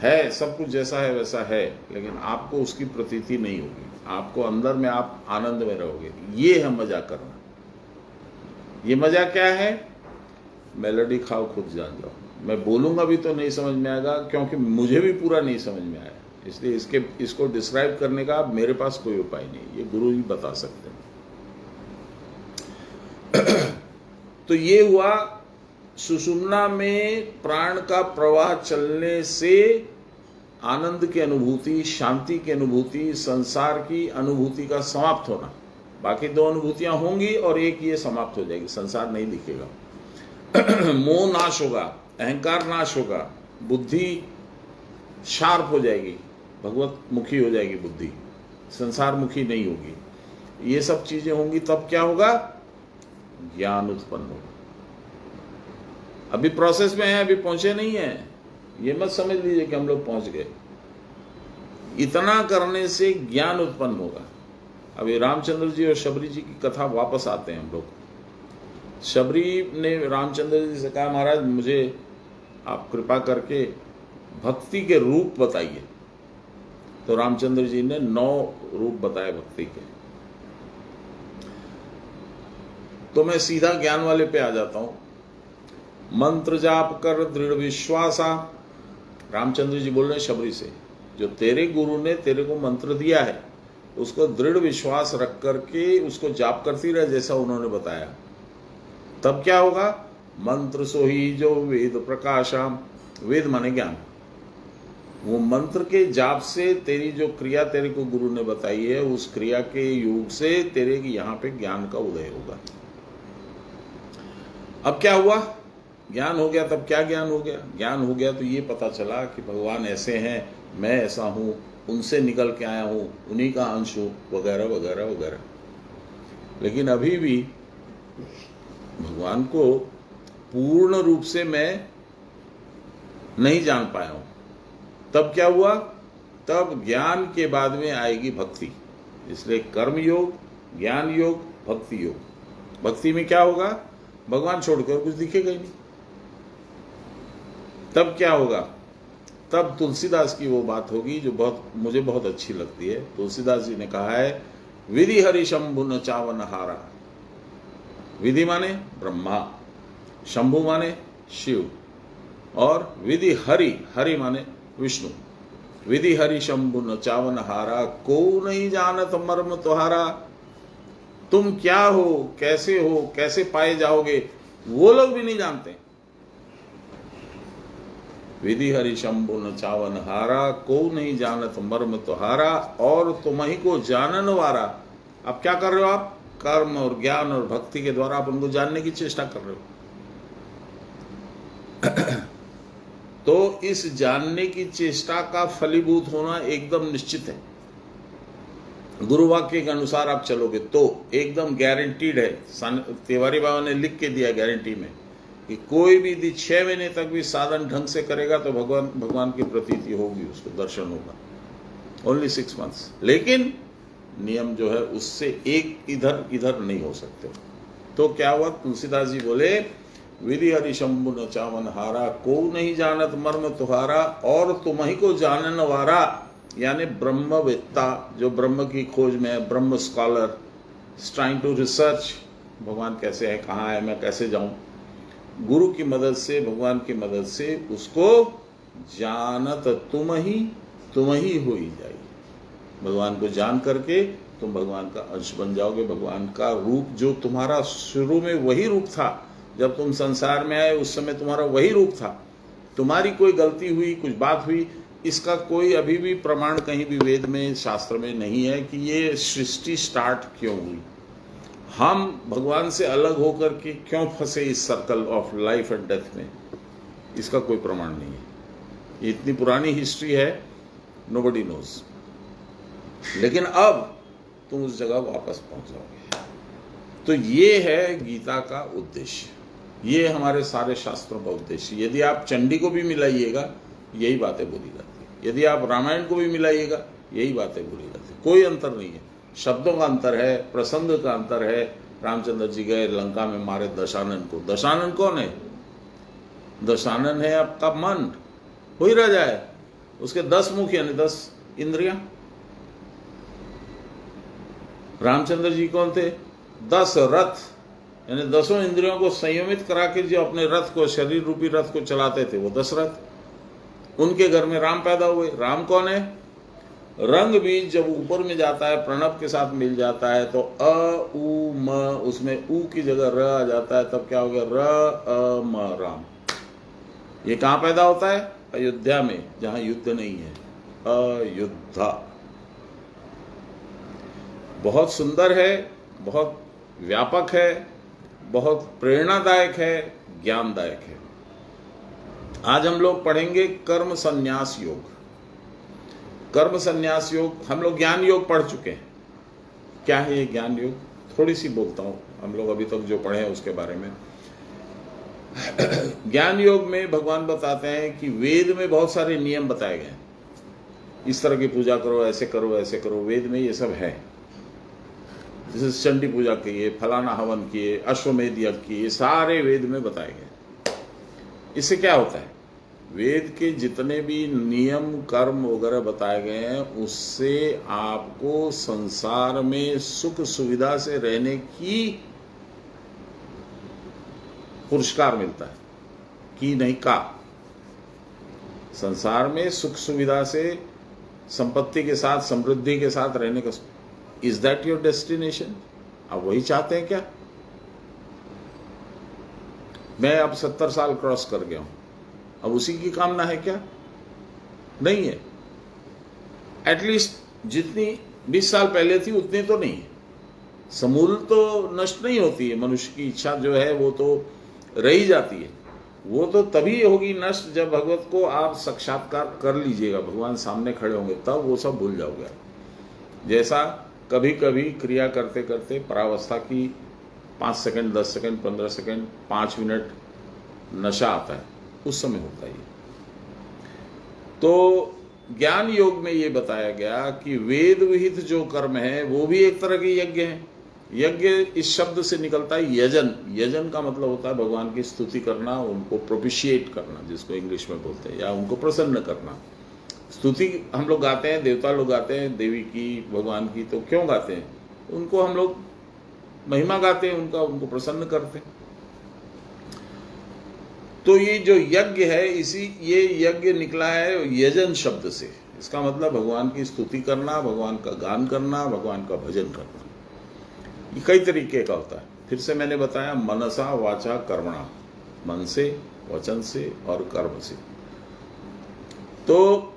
है सब कुछ जैसा है वैसा है, लेकिन आपको उसकी प्रतीति नहीं होगी, आपको अंदर में आप आनंद में रहोगे। ये है मजा करना। ये मजा क्या है? मेलोडी खाओ खुद जान जाओ। मैं बोलूंगा भी तो नहीं समझ में आएगा, क्योंकि मुझे भी पूरा नहीं समझ में आया, इसलिए इसको डिस्क्राइब करने का मेरे पास कोई उपाय नहीं, ये गुरु ही बता सकते हैं। तो ये हुआ, सुषुम्ना में प्राण का प्रवाह चलने से आनंद की अनुभूति, शांति की अनुभूति, संसार की अनुभूति का समाप्त होना। बाकी दो अनुभूतियां होंगी और एक ये समाप्त हो जाएगी, संसार नहीं दिखेगा। मोह नाश होगा, अहंकार नाश होगा, बुद्धि शार्प हो जाएगी, भगवत मुखी हो जाएगी बुद्धि, संसार मुखी नहीं होगी। ये सब चीजें होंगी तब क्या होगा? ज्ञान उत्पन्न होगा। अभी प्रोसेस में है, अभी पहुंचे नहीं है, ये मत समझ लीजिए कि हम लोग पहुंच गए। इतना करने से ज्ञान उत्पन्न होगा। अभी रामचंद्र जी और शबरी जी की कथा वापस आते हैं हम लोग। शबरी ने रामचंद्र जी से कहा, महाराज मुझे आप कृपा करके भक्ति के रूप बताइए। तो रामचंद्र जी ने 9 रूप बताए भक्ति के। तो मैं सीधा ज्ञान वाले पे आ जाता हूं। मंत्र जाप कर दृढ़ विश्वासा, रामचंद्र जी बोल रहे हैं शबरी से, जो तेरे गुरु ने तेरे को मंत्र दिया है उसको दृढ़ विश्वास रख करके उसको जाप करती रहे जैसा उन्होंने बताया। तब क्या होगा? मंत्र सोही जो वेद प्रकाशम, वेद माने ज्ञान। वो मंत्र के जाप से तेरी जो क्रिया तेरे को गुरु ने बताई है, उस क्रिया के योग से तेरे यहाँ पे ज्ञान का उदय होगा। अब क्या हुआ? ज्ञान हो गया। तब क्या ज्ञान हो गया? ज्ञान हो गया तो ये पता चला कि भगवान ऐसे हैं, मैं ऐसा हूं, उनसे निकल के आया हूं, उन्हीं का अंश हूं, वगैरह वगैरह वगैरह। लेकिन अभी भी भगवान को पूर्ण रूप से मैं नहीं जान पाया हूं। तब क्या हुआ? तब ज्ञान के बाद में आएगी भक्ति। इसलिए कर्म योग, ज्ञान योग, भक्ति योग। भक्ति में क्या होगा? भगवान छोड़कर कुछ दिखेगा ही नहीं। तब क्या होगा? तब तुलसीदास की वो बात होगी जो मुझे बहुत अच्छी लगती है। तुलसीदास जी ने कहा है, विधि हरि शंभु न चावन हारा। विधि माने ब्रह्मा, शंभु माने शिव, और विधि हरि, हरि माने विष्णु। विधि हरि शंभु न चावन हारा, को नहीं जानत मर्म तुहारा। तुम क्या हो, कैसे पाए जाओगे, वो लोग भी नहीं जानते। विधि हरि शंभु न चावन हारा, को नहीं जानत मर्म तुहारा, और तुम ही को जानन वारा। अब क्या कर रहे हो आप? कर्म और ज्ञान और भक्ति के द्वारा आप उनको जानने की चेष्टा कर रहे हो। तो इस जानने की चेष्टा का फलीभूत होना एकदम निश्चित है। गुरु वाक्य के अनुसार आप चलोगे तो एकदम गारंटीड है। तिवारी बाबा ने लिख के दिया गारंटी में कि कोई भी यदि 6 महीने तक भी साधन ढंग से करेगा तो भगवान की प्रतीति होगी, उसको दर्शन होगा। Only 6 months. लेकिन नियम जो है उससे एक इधर नहीं हो सकते। तो क्या हुआ? तुलसीदास जी बोले, विधि हरि शंभु न चावन हारा, को नहीं जानत मर्म तुहारा, और तुम ही को जानन वारा। यानी ब्रह्मवेत्ता, जो ब्रह्म की खोज में है, ब्रह्म स्कॉलर, ट्राइंग टू रिसर्च भगवान कैसे है, कहाँ है, मैं कैसे जाऊं। गुरु की मदद से, भगवान की मदद से उसको जानत तुम ही हो ही जाएगी। भगवान को जान करके तुम भगवान का अंश बन जाओगे। भगवान का रूप जो तुम्हारा शुरू में वही रूप था, जब तुम संसार में आए उस समय तुम्हारा वही रूप था। तुम्हारी कोई गलती हुई, कुछ बात हुई, इसका कोई अभी भी प्रमाण कहीं भी वेद में, शास्त्र में नहीं है कि ये सृष्टि स्टार्ट क्यों हुई। हम भगवान से अलग होकर के क्यों फंसे इस circle of life and death में, इसका कोई प्रमाण नहीं है। ये इतनी पुरानी हिस्ट्री है, नोबडी नोज। लेकिन अब तुम उस जगह वापस पहुंच जाओगे। तो ये है गीता का उद्देश्य, ये हमारे सारे शास्त्रों का उद्देश्य। यदि आप चंडी को भी मिलाइएगा यही बातें बोली जाती है, यदि आप रामायण को भी मिलाइएगा यही बातें बोली जाती है। कोई अंतर नहीं है। शब्दों का अंतर है, प्रसंग का अंतर है। रामचंद्र जी गए लंका में, मारे दशानन को। दशानन कौन है? दशानन है आपका मन, वही रह जाए। उसके 10 मुख यानी 10 इंद्रियां। रामचंद्र जी कौन थे? 10 रथ यानी 10 इंद्रियों को संयमित करा के जो अपने रथ को, शरीर रूपी रथ को चलाते थे, वो दशरथ। उनके घर में राम पैदा हुए। राम कौन है? रंग बीज जब ऊपर में जाता है, प्रणव के साथ मिल जाता है तो अ उ म, उसमें उ की जगह र आ जाता है, तब क्या हो गया? र अ म राम। ये कहाँ पैदा होता है? अयोध्या में, जहाँ युद्ध नहीं है। अयुद्धा। बहुत सुंदर है, बहुत व्यापक है, बहुत प्रेरणादायक है, ज्ञानदायक है। आज हम लोग पढ़ेंगे कर्म संन्यास योग। कर्म संन्यास योग, हम लोग ज्ञान योग पढ़ चुके हैं। क्या है ये ज्ञान योग? थोड़ी सी बोलता हूं, हम लोग अभी तक जो पढ़े हैं उसके बारे में। ज्ञान योग में भगवान बताते हैं कि वेद में बहुत सारे नियम बताए गए हैं। इस तरह की पूजा करो, ऐसे करो, ऐसे करो, वेद में ये सब है। जैसे चंडी पूजा किए, फलाना हवन किए, अश्वमेध यज्ञ किए, सारे वेद में बताए गए। इससे क्या होता है? वेद के जितने भी नियम कर्म वगैरह बताए गए हैं, उससे आपको संसार में सुख सुविधा से रहने की पुरस्कार मिलता है कि नहीं का। संसार में सुख सुविधा से, संपत्ति के साथ, समृद्धि के साथ रहने का। Is that your destination? आप वही चाहते हैं क्या? मैं अब 70 साल क्रॉस कर गया हूं, अब उसी की कामना है क्या? नहीं है। एटलीस्ट जितनी 20 साल पहले थी उतनी तो नहीं है। समूल तो नष्ट नहीं होती है, मनुष्य की इच्छा जो है वो तो रही जाती है। वो तो तभी होगी नष्ट जब भगवत को आप साक्षात्कार कर लीजिएगा, भगवान सामने खड़े होंगे, तब वो सब भूल जाओगे। जैसा कभी कभी क्रिया करते करते परावस्था की 5 सेकंड, 10 सेकंड, 15 सेकंड, 5 मिनट नशा आता है, उस समय होता है। तो ज्ञान योग में ये बताया गया कि वेद विहित जो कर्म है वो भी एक तरह के यज्ञ हैं। यज्ञ इस शब्द से निकलता है यजन। यजन का मतलब होता है भगवान की स्तुति करना, उनको प्रोपिशिएट करना, जिसको इंग्लिश में बोलते हैं, या उनको प्रसन्न करना। स्तुति हम लोग गाते हैं, देवता लोग गाते हैं देवी की, भगवान की। तो क्यों गाते हैं? उनको हम लोग महिमा गाते हैं, उनको प्रसन्न करते हैं। तो ये जो यज्ञ है, ये यज्ञ निकला है यजन शब्द से। इसका मतलब भगवान की स्तुति करना, भगवान का गान करना, भगवान का भजन करना। ये कई तरीके का होता है। फिर से मैंने बताया, मनसा वाचा कर्मणा, मन से, वचन से और कर्म से। तो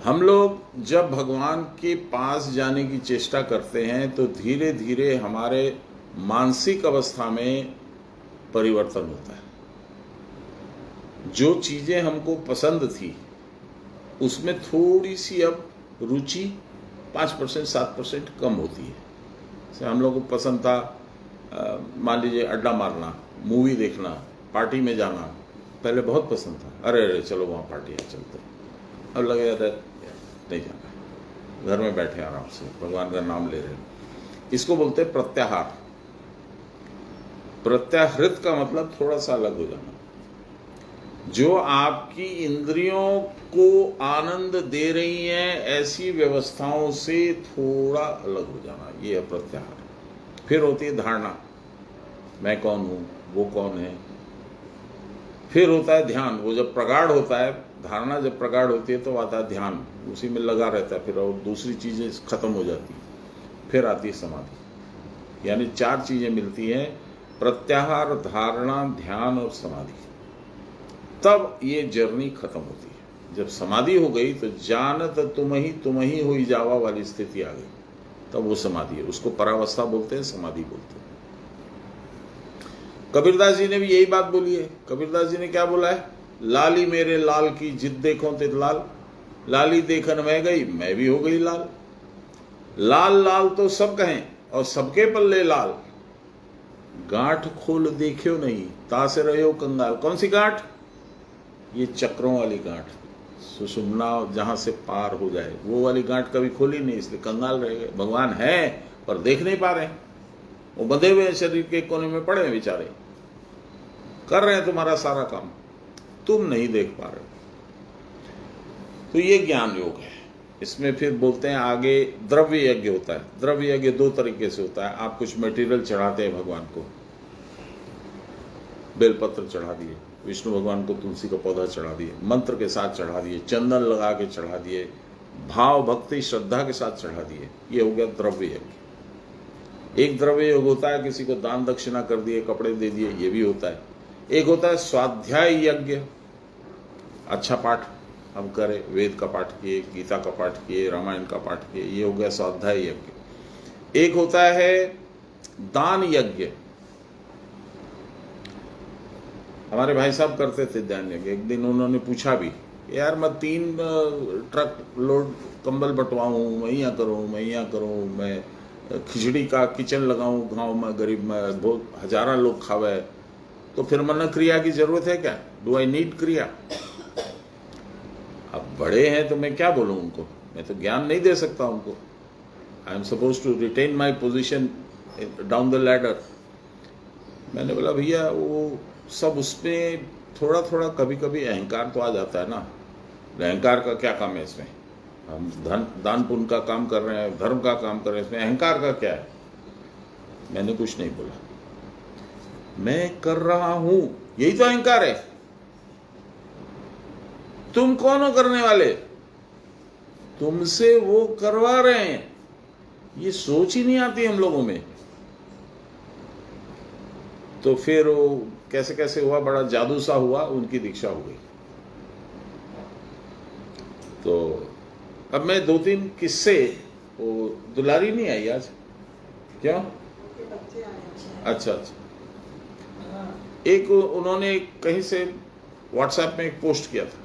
हम लोग जब भगवान के पास जाने की चेष्टा करते हैं तो धीरे धीरे हमारे मानसिक अवस्था में परिवर्तन होता है। जो चीजें हमको पसंद थी उसमें थोड़ी सी अब रुचि 5% 7% कम होती है। जैसे हम लोग को पसंद था, मान लीजिए अड्डा मारना, मूवी देखना, पार्टी में जाना, पहले बहुत पसंद था। अरे चलो वहाँ पार्टी है, चलते। अब लगे यार नहीं जाना, घर में बैठे आराम से भगवान का नाम ले रहे। इसको बोलते हैं प्रत्याहार। प्रत्याहृत का मतलब थोड़ा सा अलग हो जाना। जो आपकी इंद्रियों को आनंद दे रही हैं ऐसी व्यवस्थाओं से थोड़ा अलग हो जाना, ये है प्रत्याहार। फिर होती है धारणा, मैं कौन हूं, वो कौन है। फिर होता है ध्यान। वो जब प्रगाढ़ होता है, धारणा जब प्रगाढ़ होती है तो आता है ध्यान, उसी में लगा रहता है। फिर और दूसरी चीजें खत्म हो जाती है। फिर आती है समाधि। यानी 4 चीजें मिलती हैं, प्रत्याहार, धारणा, ध्यान और समाधि। तब ये जर्नी खत्म होती है। जब समाधि हो गई तो जानत तुम ही हुई जावा वाली स्थिति आ गई, तब वो समाधि है। उसको परावस्था बोलते हैं, समाधि बोलते हैं। कबीरदास जी ने भी यही बात बोली है। कबीरदास जी ने क्या बोला है? लाली मेरे लाल की जिद देखो तित लाल, लाली देखन में गई मैं भी हो गई लाल। लाल लाल तो सब कहें और सबके पल्ले लाल, गांठ खोल देखियो नहीं तासे रहो कंगाल। कौन सी गांठ? ये चक्रों वाली गांठ, सुषुम्ना जहां से पार हो जाए वो वाली गांठ कभी खोली नहीं, इसलिए कंगाल रह गए। भगवान है पर देख नहीं पा रहे, वो बंधे हुए शरीर के कोने में पड़े हैं बेचारे, कर रहे हैं तुम्हारा सारा काम, तुम नहीं देख पा रहे। तो ये ज्ञान योग है। इसमें फिर बोलते हैं आगे द्रव्य यज्ञ होता है। द्रव्य यज्ञ 2 तरीके से होता है। आप कुछ मटेरियल चढ़ाते हैं भगवान को, बेलपत्र चढ़ा दिए, विष्णु भगवान को तुलसी का पौधा चढ़ा दिए, मंत्र के साथ चढ़ा दिए, चंदन लगा के चढ़ा दिए, भाव भक्ति श्रद्धा के साथ चढ़ा दिए। ये हो गया द्रव्य यज्ञ। एक द्रव्य योग होता है किसी को दान दक्षिणा कर दिए, कपड़े दे दिए, ये भी होता है। एक होता है स्वाध्याय यज्ञ, अच्छा पाठ, हम करें, वेद का पाठ किए, गीता का पाठ किए, रामायण का पाठ किए, ये हो गया स्वाध्याय यज्ञ। एक होता है दान यज्ञ, हमारे भाई साहब करते थे दान यज्ञ। एक दिन उन्होंने पूछा भी, यार मैं 3 ट्रक लोड कंबल बंटवाऊं, मैं यहाँ करूँ, मैं यहाँ करूँ, मैं खिचड़ी का किचन लगाऊं गांव में, गरीब में बहुत हजारा लोग खावे, तो फिर मन क्रिया की जरूरत है क्या? डू आई नीड क्रिया? अब बड़े हैं तो मैं क्या बोलूं उनको, मैं तो ज्ञान नहीं दे सकता उनको। I am suppose to retain my position down the ladder. मैंने बोला भैया वो सब उसमें थोड़ा थोड़ा कभी कभी अहंकार तो आ जाता है ना। अहंकार का क्या काम है इसमें? हम दान पुण्य का काम कर रहे हैं, धर्म का काम कर रहे हैं, इसमें अहंकार का क्या है? मैंने कुछ नहीं बोला, मैं कर रहा हूं, यही तो अहंकार है। तुम कौन हो करने वाले? तुमसे वो करवा रहे हैं, ये सोच ही नहीं आती हम लोगों में। तो फिर वो कैसे कैसे हुआ, बड़ा जादू सा हुआ, उनकी दीक्षा हो गई। तो अब मैं 2-3 किस्से, वो दुलारी नहीं आई आज, क्यों? अच्छा अच्छा। एक उन्होंने कहीं से व्हाट्सएप में एक पोस्ट किया था,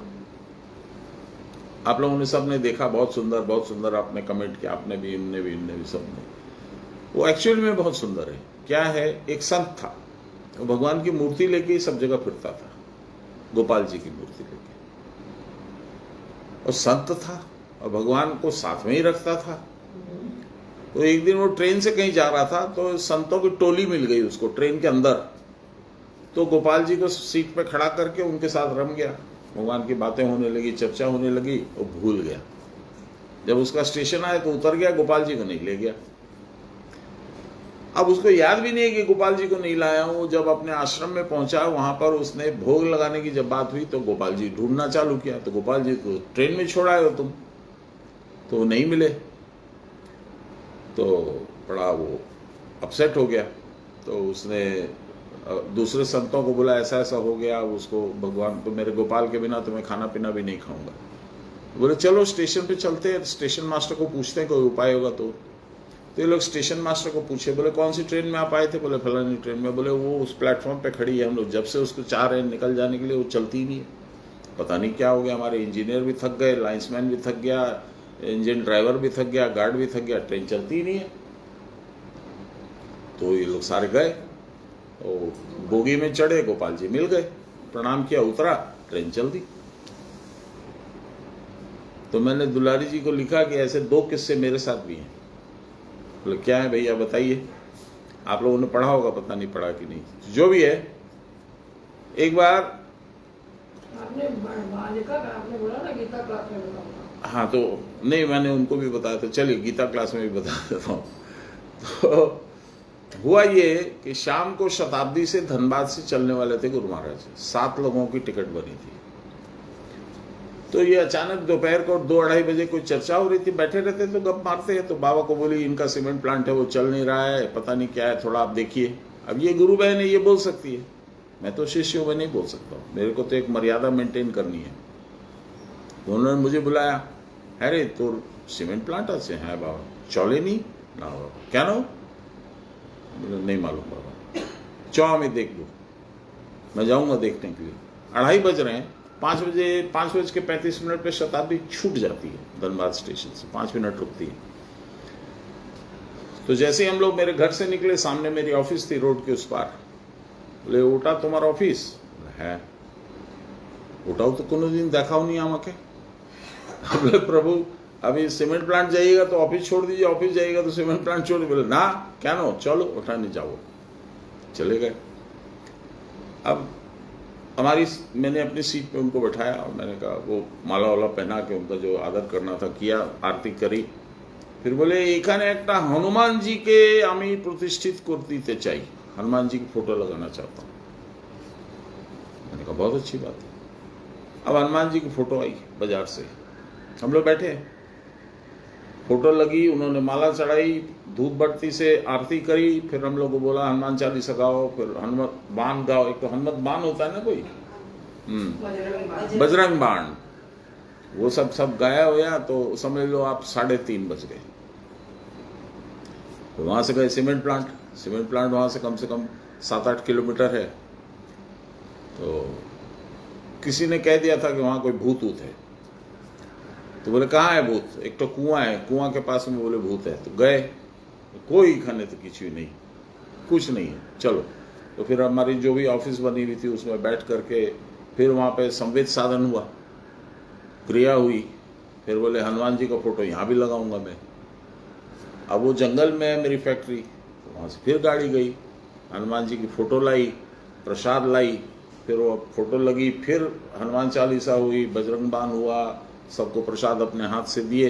आप लोगों ने सबने देखा, बहुत सुंदर आपने कमेंट किया, आपने भी, इनने भी सबने। वो एक्चुअल में बहुत सुंदर है। क्या है, एक संत था, वो भगवान की मूर्ति लेके ही सब जगह फिरता था, गोपाल जी की मूर्ति लेके, और संत था और भगवान को साथ में ही रखता था। तो एक दिन वो ट्रेन से कहीं जा रहा था, तो संतों की टोली मिल गई उसको ट्रेन के अंदर। तो गोपाल जी को सीट पे खड़ा करके उनके साथ रम गया, भगवान की बातें होने लगी, चर्चा होने लगी, और भूल गया। जब उसका स्टेशन आया तो उतर गया, गोपाल जी को नहीं ले गया। अब उसको याद भी नहीं है कि गोपाल जी को नहीं लाया हूं। जब अपने आश्रम में पहुंचा, वहां पर उसने भोग लगाने की जब बात हुई तो गोपाल जी ढूंढना चालू किया। तो गोपाल जी को ट्रेन में छोड़ आए हो तुम, तो नहीं मिले। तो बड़ा वो अपसेट हो गया। तो उसने दूसरे संतों को बोला, ऐसा ऐसा हो गया, उसको भगवान, तो मेरे गोपाल के बिना तो मैं खाना पीना भी नहीं खाऊंगा। बोले चलो स्टेशन पे चलते हैं, स्टेशन मास्टर को पूछते हैं कोई उपाय होगा। तो ये लोग स्टेशन मास्टर को पूछे, बोले कौन सी ट्रेन में आप आए थे? बोले फलानी ट्रेन में। बोले वो उस प्लेटफॉर्म पे खड़ी है, हम लोग जब से उसको चाह रहे हैं निकल जाने के लिए, वो चलती ही नहीं है। पता नहीं क्या हो गया, हमारे इंजीनियर भी थक गए, लाइन्समैन भी थक गया, इंजन ड्राइवर भी थक गया, गार्ड भी थक गया, ट्रेन चलती ही नहीं है। तो ये लोग सारे गए, और बोगी में चढ़े, गोपाल जी मिल गए, प्रणाम किया, उतरा, ट्रेन चल दी। तो मैंने दुलारी जी को लिखा कि ऐसे 2 किस्से मेरे साथ भी हैं। बोले क्या है भैया बताइए, आप लोगों ने पढ़ा होगा, पता नहीं पढ़ा कि नहीं, जो भी है। एक बार आपने आपने बोला ना गीता क्लास में बताऊंगा। हाँ, तो नहीं, मैंने उनको भी बताया, तो चलिए गीता क्लास में भी बता देता हूँ। तो हुआ ये कि शाम को शताब्दी से धनबाद से चलने वाले थे गुरु महाराज, 7 लोगों की टिकट बनी थी। तो ये अचानक दोपहर को 2-2:30 बजे कोई चर्चा हो रही थी, बैठे रहते तो गप मारते हैं। तो बाबा को बोली इनका सीमेंट प्लांट है, वो चल नहीं रहा है, पता नहीं क्या है, थोड़ा आप देखिए। अब ये गुरु बहन है, ये बोल सकती है, मैं तो शिष्यों में नहीं बोल सकता हूँ, मेरे को तो एक मर्यादा मेंटेन करनी है। तो उन्होंने मुझे बुलाया, अरे तो सीमेंट प्लांट अच्छे हैं बाबा, चले नहीं ना बाबा, क्या ना? बोले नहीं मालूम बाबा, चौ में देख लो, मैं जाऊंगा देखने के लिए। 2:30 बज रहे हैं, 5:35 पे शताब्दी छूट जाती है धनबाद स्टेशन से, 5 मिनट रुकती है। तो जैसे ही हम लोग मेरे घर से निकले, सामने मेरी ऑफिस थी रोड के उस पार। बोले उठा तुम्हारा ऑफिस है? उठाओ तो कोनो दिन देखाओ नहीं आके। बोले प्रभु अभी सीमेंट प्लांट जाइएगा तो ऑफिस छोड़ दीजिए, ऑफिस जाइएगा तो सीमेंट प्लांट छोड़ दीजिए। बोले ना, क्या नो, चलो उठा नहीं जाओ। चले गए। अब मैंने अपनी सीट पे उनको बैठाया और मैंने कहा, वो माला वाला पहना के उनका जो आदर करना था किया, आरती करी। फिर बोले एखाने एक हनुमान जी के आमी प्रतिष्ठित करते चाहिए, हनुमान जी की फोटो लगाना चाहता हूँ। मैंने कहा बहुत अच्छी बात है। अब हनुमान जी की फोटो आई बाजार से, हम लोग बैठे, फोटो लगी, उन्होंने माला चढ़ाई, धूप बत्ती से आरती करी। फिर हम लोग को बोला हनुमान चालीसा गाओ, फिर हनुमत बाण गाओ। एक तो हनुमत बाण होता है ना कोई, बजरंग बाण। वो सब गाया होया तो समझ लो आप 3:30 बज गए। तो वहां से गए सीमेंट प्लांट वहां से कम 7-8 किलोमीटर है। तो किसी ने कह दिया था कि वहां कोई भूत है। तो बोले कहाँ है भूत? एक तो कुआं है, कुआं के पास में बोले भूत है। तो गए, कोई खाने तो किसी नहीं, कुछ नहीं है, चलो। तो फिर हमारी जो भी ऑफिस बनी हुई थी उसमें बैठ करके फिर वहाँ पे संवेद साधन हुआ, क्रिया हुई। फिर बोले हनुमान जी का फोटो यहाँ भी लगाऊंगा मैं। अब वो जंगल में है मेरी फैक्ट्री, तो वहाँ से फिर गाड़ी गई, हनुमान जी की फोटो लाई, प्रसाद लाई, फिर वो फोटो लगी, फिर हनुमान चालीसा हुई, बजरंग बाण हुआ, सबको प्रसाद अपने हाथ से दिए,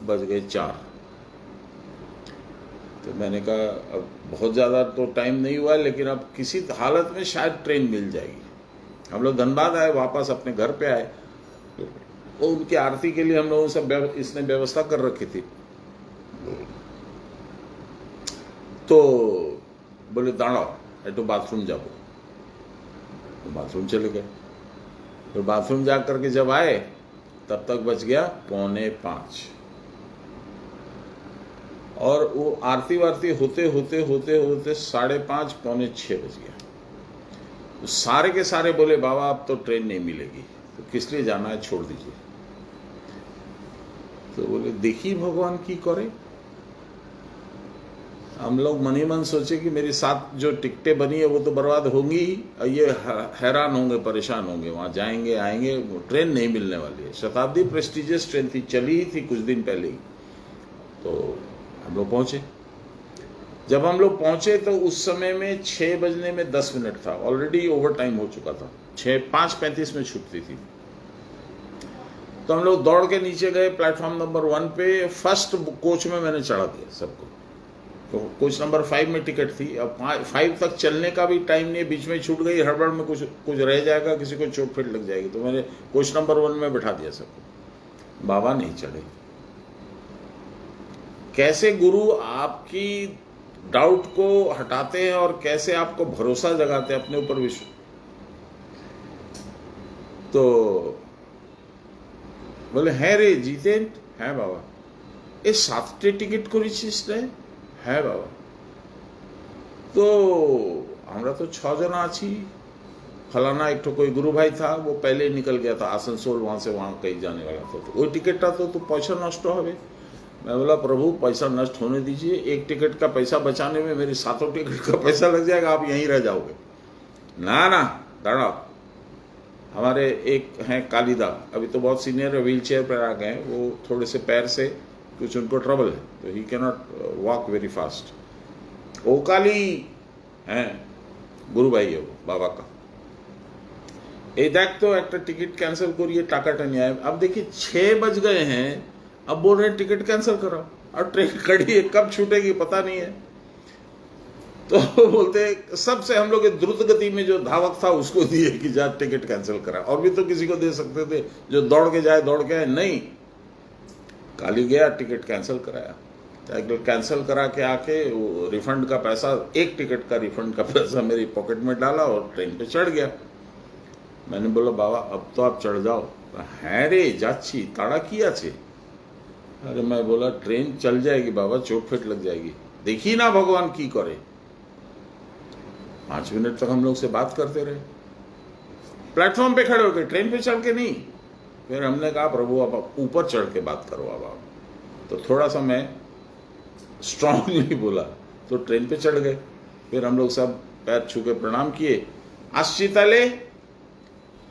बज गए 4। तो मैंने कहा अब बहुत ज़्यादा तो टाइम नहीं हुआ है, लेकिन अब किसी हालत में शायद ट्रेन मिल जाएगी। हम लोग धनबाद आए, वापस अपने घर पे आए, तो उनकी आरती के लिए हम लोगों से इसने व्यवस्था कर रखी थी। तो बोले दाड़ाओ एटो बाथरूम जाओ। तो बाथरूम चले गए। तो बाथरूम जा करके जब आए तब तक बज गया 4:45, और वो आरती वारती होते 5:30 पौने 6 बज गया। तो सारे के सारे बोले बाबा अब तो ट्रेन नहीं मिलेगी, तो किस लिए जाना है, छोड़ दीजिए। तो बोले देखिए भगवान की करे। हम लोग मन ही मन सोचे कि मेरी 7 जो टिकटें बनी है वो तो बर्बाद होंगी ही, और ये हैरान होंगे, परेशान होंगे, वहां जाएंगे आएंगे, ट्रेन नहीं मिलने वाली है। शताब्दी प्रेस्टिजियस ट्रेन थी, चली ही थी कुछ दिन पहले ही। तो हम लोग पहुंचे। जब हम लोग पहुंचे तो उस समय में 6 बजने में 10 मिनट था, ऑलरेडी ओवर टाइम हो चुका था, 5:35 में छुट्टी थी। तो हम लोग दौड़ के नीचे गए प्लेटफॉर्म नंबर 1 पे। फर्स्ट कोच में मैंने चढ़ा दिया सबको। तो कोच नंबर 5 में टिकट थी। अब 5 तक चलने का भी टाइम नहीं, बीच में छूट गई, हड़बड़ में कुछ रह जाएगा, किसी को चोट फिट लग जाएगी। तो मैंने कोच नंबर 1 में बिठा दिया सबको। बाबा नहीं चढ़े। कैसे गुरु आपकी डाउट को हटाते हैं और कैसे आपको भरोसा जगाते हैं अपने ऊपर विश्वास। तो बोले है रे जीतेन, है बाबा। ये 7টে টিকিট করেছিস রে? হ্যাঁ বাবা। तो हमरा तो 6 जना आছি। फलाना एक तो कोई गुरु भाई था, वो पहले ही निकल गया था आसनसोल, वहां से वहां कहीं जाने वाला था। तो वो टिकट तो पैसा नष्ट होवे। मैं बोला प्रभु पैसा नष्ट होने दीजिए, एक टिकट का पैसा बचाने में मेरी 7 टिकट का पैसा लग जाएगा, आप यहीं रह जाओगे। ना ना दाड़ा। हमारे एक हैं कालिदा, अभी तो बहुत सीनियर है, व्हील चेयर पर आ गए। वो थोड़े से पैर से कुछ उनको ट्रबल है, तो he cannot walk very fast. ओ काली हैं, गुरु भाई है वो बाबा का। এই দেখ তো একটা टिकट कैंसिल करिए, টাকাটা নিয়ে आए। अब देखिए 6 बज गए हैं, अब बोल रहे हैं टिकट कैंसिल कराओ, और ट्रेन खड़ी है, कब छूटेगी पता नहीं है। तो बोलते सबसे हम लोग द्रुत गति में जो धावक था उसको दिए कि जा टिकट कैंसिल करा, और भी तो किसी को दे सकते थे जो दौड़ के जाए, दौड़ के आए। नहीं, काली गया, टिकट कैंसिल कराया। कैंसिल करा के आके वो रिफंड का पैसा, एक टिकट का रिफंड का पैसा मेरी पॉकेट में डाला और ट्रेन पे चढ़ गया। मैंने बोला बाबा अब तो आप चढ़ जाओ। है रे जाच्छी, ताड़ा की आछे। अरे मैं बोला ट्रेन चल जाएगी बाबा, चोट फिट लग जाएगी, देखिए ना भगवान की करे। 5 मिनट तक हम लोग से बात करते रहे, प्लेटफॉर्म पे खड़े होकर, ट्रेन पे चढ़ के नहीं। फिर हमने कहा प्रभु आप ऊपर चढ़ के बात करो अब आप। तो थोड़ा सा मैं स्ट्रांगली बोला, तो ट्रेन पे चढ़ गए। फिर हम लोग सब पैर छू के प्रणाम किए। आश्चिताले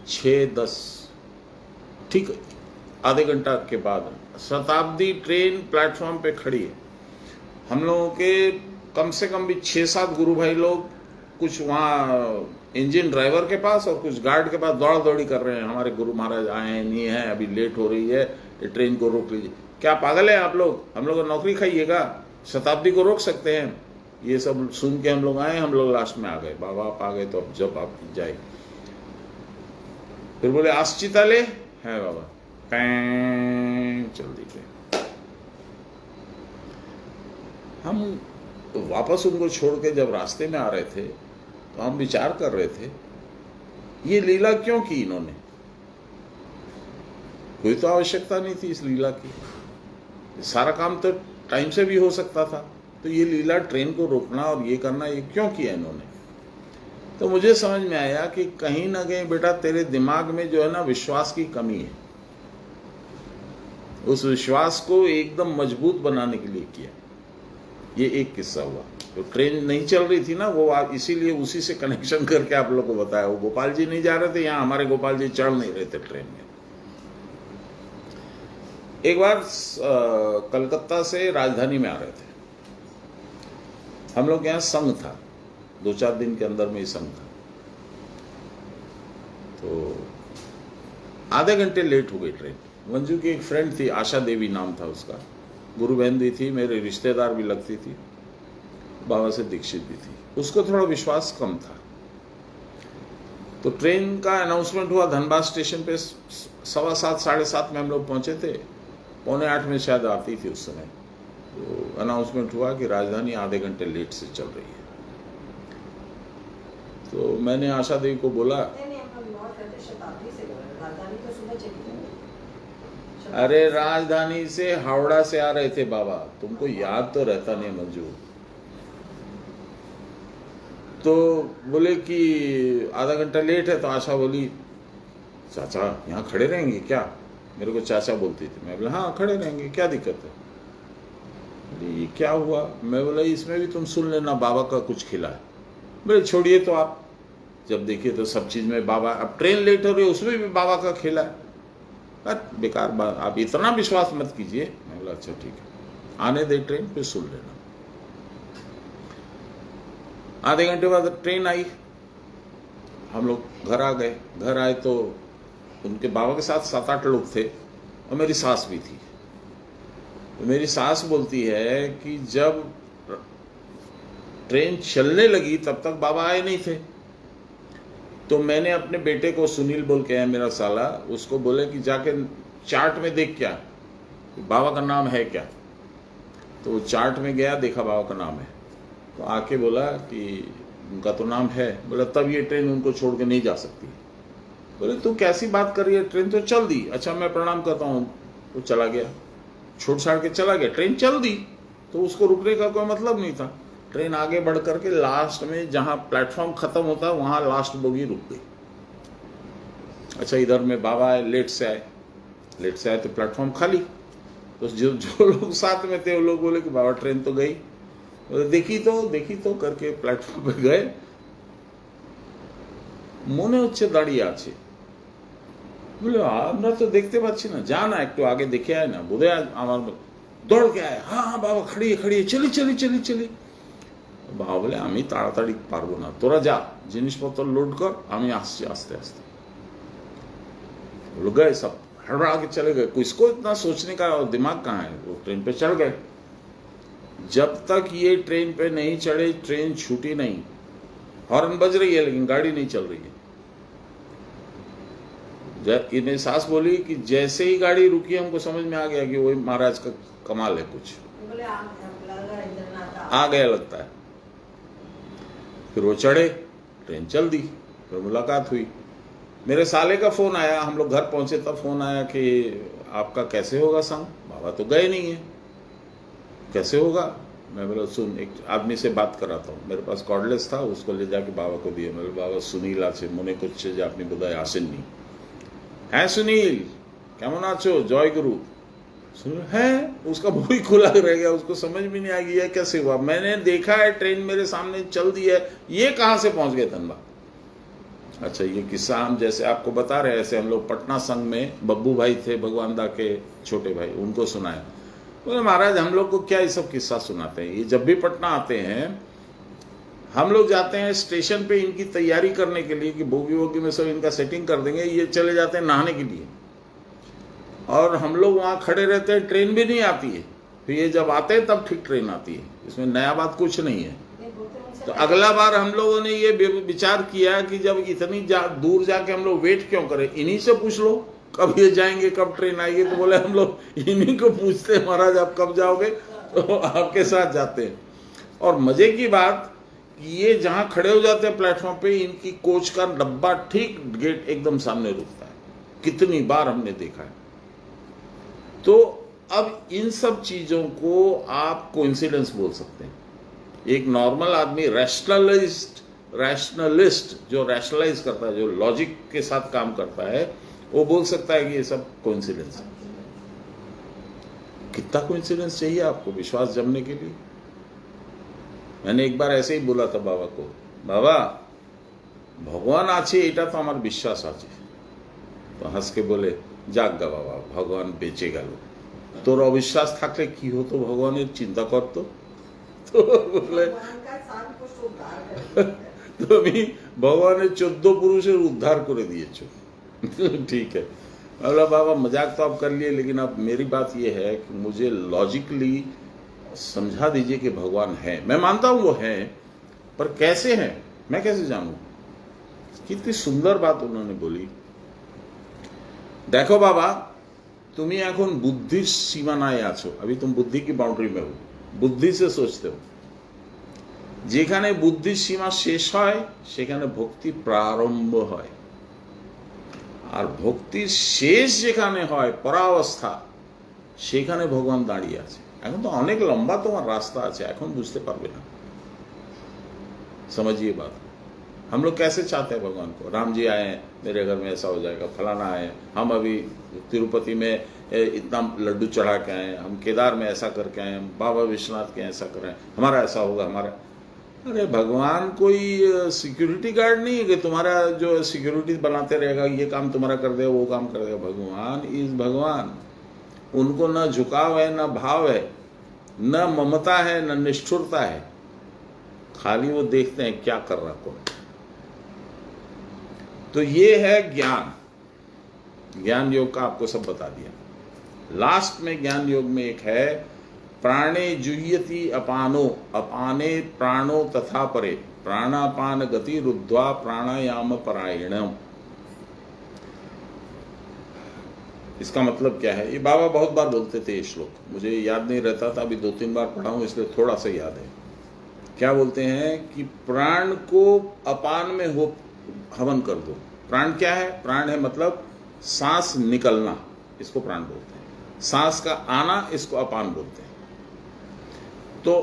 6:10, ठीक आधे घंटा के बाद शताब्दी ट्रेन प्लेटफॉर्म पे खड़ी है। हम लोगों के कम से कम भी 6-7 गुरु भाई लोग, कुछ वहाँ इंजन ड्राइवर के पास और कुछ गार्ड के पास दौड़ा दौड़ी कर रहे हैं, हमारे गुरु महाराज आए नहीं है, अभी लेट हो रही है, ये ट्रेन को रोक लीजिए। क्या पागल है आप लोग, हम लोग नौकरी खाइएगा, शताब्दी को रोक सकते हैं? ये सब सुन के हम लोग आए, हम लोग लास्ट में आ गए। बाबा आप आ गए तो अब जब आप जाए। फिर बोले आश्चिताले है बाबा, चल दीजिए। हम वापस उनको छोड़ के जब रास्ते में आ रहे थे तो हम विचार कर रहे थे ये लीला क्यों की इन्होंने। कोई तो आवश्यकता नहीं थी इस लीला की, सारा काम तो टाइम से भी हो सकता था। तो ये लीला ट्रेन को रोकना और ये करना, ये क्यों किया इन्होंने? तो मुझे समझ में आया कि कहीं ना कहीं बेटा तेरे दिमाग में जो है ना विश्वास की कमी है। उस विश्वास को एकदम मजबूत बनाने के लिए किया। ये एक किस्सा हुआ। तो ट्रेन नहीं चल रही थी ना, वो इसीलिए उसी से कनेक्शन करके आप लोग को बताया। वो गोपाल जी नहीं जा रहे थे, यहाँ हमारे गोपाल जी चढ़ नहीं रहे थे ट्रेन में। एक बार कलकत्ता से राजधानी में आ रहे थे हम लोग, यहाँ संघ था, 2-4 दिन के अंदर में ही संघ था। तो आधे घंटे लेट हो गई ट्रेन। मंजू की एक फ्रेंड थी, आशा देवी नाम था उसका, गुरु बहन भी थी, मेरे रिश्तेदार भी लगती थी, बाबा से दीक्षित भी थी। उसको थोड़ा विश्वास कम था। तो ट्रेन का अनाउंसमेंट हुआ धनबाद स्टेशन पे 7:15 7:30 में हम लोग पहुंचे थे। 7:45 में शायद आती थी उस समय। तो अनाउंसमेंट हुआ कि राजधानी आधे घंटे लेट से चल रही है। तो मैंने आशा देवी को बोला, अरे राजधानी से हावड़ा से आ रहे थे बाबा, तुमको याद तो रहता नहीं मंजू। तो बोले कि आधा घंटा लेट है। तो आशा बोली, चाचा यहाँ खड़े रहेंगे क्या? मेरे को चाचा बोलती थी। मैं बोला हाँ खड़े रहेंगे, क्या दिक्कत है? ये क्या हुआ? मैं बोला इसमें भी तुम सुन लेना, बाबा का कुछ खिला है। बोले छोड़िए, तो आप जब देखिए तो सब चीज में बाबा, अब ट्रेन लेट हो रही है उसमें भी बाबा का खिला है। बेकार बात, आप इतना विश्वास मत कीजिए। मैं बोला अच्छा ठीक है, आने दे ट्रेन, फिर सुन लेना। आधे घंटे बाद ट्रेन आई, हम लोग घर आ गए। घर आए तो उनके बाबा के साथ 7-8 लोग थे और मेरी सास भी थी। तो मेरी सास बोलती है कि जब ट्रेन चलने लगी तब तक बाबा आए नहीं थे। तो मैंने अपने बेटे को, सुनील बोल के है मेरा साला, उसको बोले कि जाके चार्ट में देख क्या बाबा का नाम है क्या। तो चार्ट में गया, देखा बाबा का नाम है। तो आके बोला कि उनका तो नाम है। बोला तब ये ट्रेन उनको छोड़ के नहीं जा सकती। बोले तू कैसी बात कर रही है, ट्रेन तो चल दी। अच्छा मैं प्रणाम करता हूँ। तो चला गया, छोड़ छाड़ के चला गया। ट्रेन चल दी तो उसको रुकने का कोई मतलब नहीं था। ट्रेन आगे बढ़ करके लास्ट में जहां प्लेटफॉर्म खत्म होता है वहां लास्ट बोगी रुक गई। अच्छा इधर में बाबा आए, लेट से आए तो प्लेटफॉर्म खाली। तो जो लोग साथ में थे वो लोग बोले कि बाबा ट्रेन तो गई। देखी तो करके प्लेटफॉर्म पे गए। মনে হচ্ছে দাঁড়িয়ে আছে। বলে আমরা তো দেখতে পাচ্ছি না, যা না একটু আগে দেখে আয় না, বোধহয় আমার দৌড় के आए। हाँ बाबा खड़िए चली। বাবা বলে আমি তাড়াতাড়ি পারবো না, তোরা যা জিনিসপত্র লোড কর, আমি আসছি आस्ते आस्ते। लोग गए, सब हड़बड़ा के चले गए। किसको इतना सोचने का दिमाग कहाँ है? वो ट्रेन पे चढ़ गए। जब तक ये ट्रेन पे नहीं चढ़े ट्रेन छूटी नहीं। हॉर्न बज रही है लेकिन गाड़ी नहीं चल रही है। इन्हें सास बोली कि जैसे ही गाड़ी रुकी हमको समझ में आ गया कि वही महाराज का कमाल है, कुछ आ गया लगता है। फिर वो चढ़े, ट्रेन चल दी, फिर मुलाकात हुई। मेरे साले का फोन आया, हम लोग घर पहुंचे तब फोन आया कि आपका कैसे होगा संग, बाबा तो गए नहीं है, कैसे होगा? मैं बोला सुन, एक आदमी से बात कराता हूँ। मेरे पास कॉर्डलेस था, उसको ले जाके बाबा को दिए। मेरे बाबा सुनील आछे मने करछे जे आपनी बोधहय आसेननी। হ্যাঁ सुनील কেমন আছো? জয় গুরু। सुनील है, उसका मुंह ही खुला रह गया, उसको समझ में नहीं आ गया कैसे हुआ। मैंने देखा है ट्रेन मेरे सामने चल दी है, ये कहां से पहुंच गए धनबाद। अच्छा ये किस्सा हम जैसे आपको बता रहे हैं, ऐसे हम लोग पटना संघ में बब्बू भाई थे, भगवान दा के छोटे भाई, उनको सुनाया। बोले महाराज हम लोग को क्या ये सब किस्सा सुनाते हैं? ये जब भी पटना आते हैं हम लोग जाते हैं स्टेशन पे इनकी तैयारी करने के लिए कि बोगी वोगी में सब इनका सेटिंग कर देंगे, ये चले जाते हैं नहाने के लिए और हम लोग वहाँ खड़े रहते हैं, ट्रेन भी नहीं आती है। फिर ये जब आते हैं तब ठीक ट्रेन आती है, इसमें नया बात कुछ नहीं है। तो अगला बार हम लोगों ने ये विचार किया कि जब इतनी दूर जाके हम लोग वेट क्यों करें, इन्हीं से पूछ लो कब ये जाएंगे, कब ट्रेन आएगी। तो बोले हम लोग इन्हीं को पूछते हैं, महाराज आप कब जाओगे? तो आपके साथ जाते हैं। और मजे की बात, ये जहां खड़े हो जाते हैं प्लेटफॉर्म पे, इनकी कोच का डब्बा ठीक गेट एकदम सामने रुकता है। कितनी बार हमने देखा है। तो अब इन सब चीजों को आप कोइंसिडेंस बोल सकते हैं। एक नॉर्मल आदमी रैशनलिस्ट जो रैशनलाइज करता है, जो लॉजिक के साथ काम करता है, वो बोल सकता है कि ये सब कोइंसिडेंस है। कितना कोइंसिडेंस चाहिए आपको विश्वास जमने के लिए? मैंने एक बार ऐसे ही बोला था बाबा को, बाबा भगवान আছে এটা তো আমার বিশ্বাস আছে। তো हंस के बोले, যাক গা বাবা, ভগবান বেঁচে গেল। তোর অবিশ্বাস থাকলে কি হতো, ভগবানের চিন্তা করতো। তো বলে भगवान का सारा कुछ उद्धार कर তুমি ভগবানের 14 পুরুষের উদ্ধার করে দিয়েছো। ठीक है। बोला बाबा मजाक तो आप कर लिए, लेकिन अब मेरी बात यह है कि मुझे लॉजिकली समझा दीजिए कि भगवान है। मैं मानता हूं वो है, पर कैसे हैं मैं कैसे जानूं? कितनी सुंदर बात उन्होंने बोली। देखो बाबा, তুমি এখন বুদ্ধির সীমানায় আছো, अभी तुम बुद्धि की बाउंड्री में हो, बुद्धि से सोचते हो। যেখানে বুদ্ধির সীমা শেষ হয় সেখানে ভক্তি প্রারম্ভ হয়, আর ভক্তির শেষ যেখানে হয় পরাবস্থা, সেখানে ভগবান দাঁড়িয়ে আছে। এখন তো অনেক লম্বা তোমার রাস্তা আছে, এখন বুঝতে পারবে না। समझिए बात। हम लोग कैसे चाहते हैं भगवान को, राम जी आए हैं मेरे घर में ऐसा हो जाएगा, फलाना आए, हम अभी तिरुपति में इतना लड्डू चढ़ा के आए, हम केदार में ऐसा करके आए, हम बाबा विश्वनाथ के ऐसा करें, हमारा ऐसा होगा, हमारा। अरे भगवान कोई सिक्योरिटी गार्ड नहीं है कि तुम्हारा जो सिक्योरिटी बनाते रहेगा, ये काम तुम्हारा कर देगा, वो काम कर देगा। भगवान इज भगवान। उनको न झुकाव है, न भाव है, न ममता है, न निष्ठुरता है, खाली वो देखते हैं क्या कर रहा कौन। तो ये है ज्ञान। ज्ञान योग का आपको सब बता दिया। लास्ट में ज्ञान योग में एक है, प्राणे जुह्यति अपानो अपाने प्राणो तथा परे, प्राणापान गति रुद्ध्वा प्राणायाम परायणम। इसका मतलब क्या है? ये बाबा बहुत बार बोलते थे ये श्लोक, मुझे याद नहीं रहता था, अभी 2-3 बार पढ़ा हूं इसलिए थोड़ा सा याद है। क्या बोलते हैं कि प्राण को अपान में हो हवन कर दो। प्राण क्या है? प्राण है मतलब सांस निकलना, इसको प्राण बोलते हैं। सांस का आना, इसको अपान बोलते हैं। तो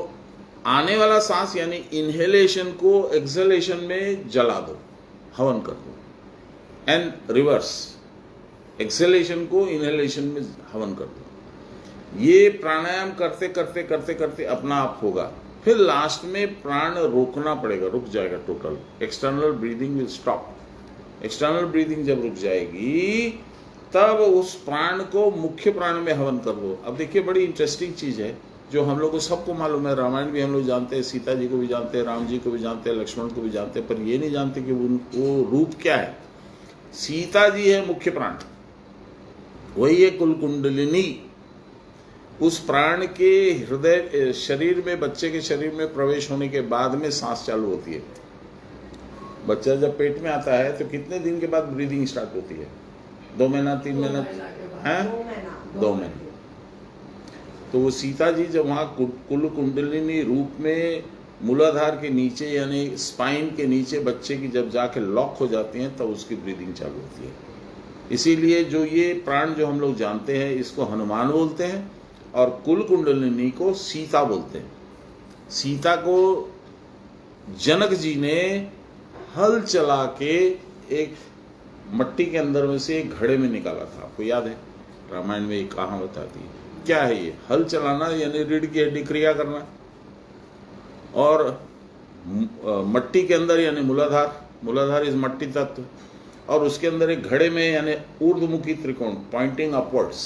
आने वाला सांस यानी इनहेलेशन को एक्सहेलेशन में जला दो, हवन कर दो। एंड रिवर्स, एक्सहेलेशन को इनहेलेशन में हवन कर दो। ये प्राणायाम करते करते करते करते अपना आप होगा। फिर लास्ट में प्राण रोकना पड़ेगा, रुक जाएगा total. External breathing will stop. External breathing जब रुक जाएगी तब उस प्राण को मुख्य प्राण में हवन कर दो। अब देखिए बड़ी इंटरेस्टिंग चीज है जो हम लोग को सबको मालूम है, रामायण भी हम लोग जानते हैं, सीता जी को भी जानते हैं, राम जी को भी जानते हैं, लक्ष्मण को भी जानते हैं, पर ये नहीं जानते कि वो रूप क्या है। सीता जी है मुख्य प्राण, वही है कुल कुंडलिनी। उस प्राण के हृदय शरीर में, बच्चे के शरीर में प्रवेश होने के बाद में सांस चालू होती है। बच्चा जब पेट में आता है तो कितने दिन के बाद ब्रीदिंग स्टार्ट होती है? 2 महीना 3 महीना है, 2 महीने। तो वो सीता जी जब वहाँ कुल कुंडलिनी रूप में मूलाधार के नीचे यानी स्पाइन के नीचे बच्चे की जब जाके लॉक हो जाती हैं तब उसकी ब्रीदिंग चालू होती है। इसीलिए जो ये प्राण जो हम लोग जानते हैं इसको हनुमान बोलते हैं और कुल कुंडलिनी को सीता बोलते हैं। सीता को जनक जी ने हल चला के एक मट्टी के अंदर में से एक घड़े में निकाला था। आपको याद है, रामायण में एक कहावत आती है। क्या है ये? हल चलाना यानी रीढ़ की हड्डी क्रिया करना, और मट्टी के अंदर यानी मूलाधार, मूलाधार इज मट्टी तत्व, और उसके अंदर एक घड़े में यानी ऊर्ध्वमुखी त्रिकोण पॉइंटिंग अपवर्ड्स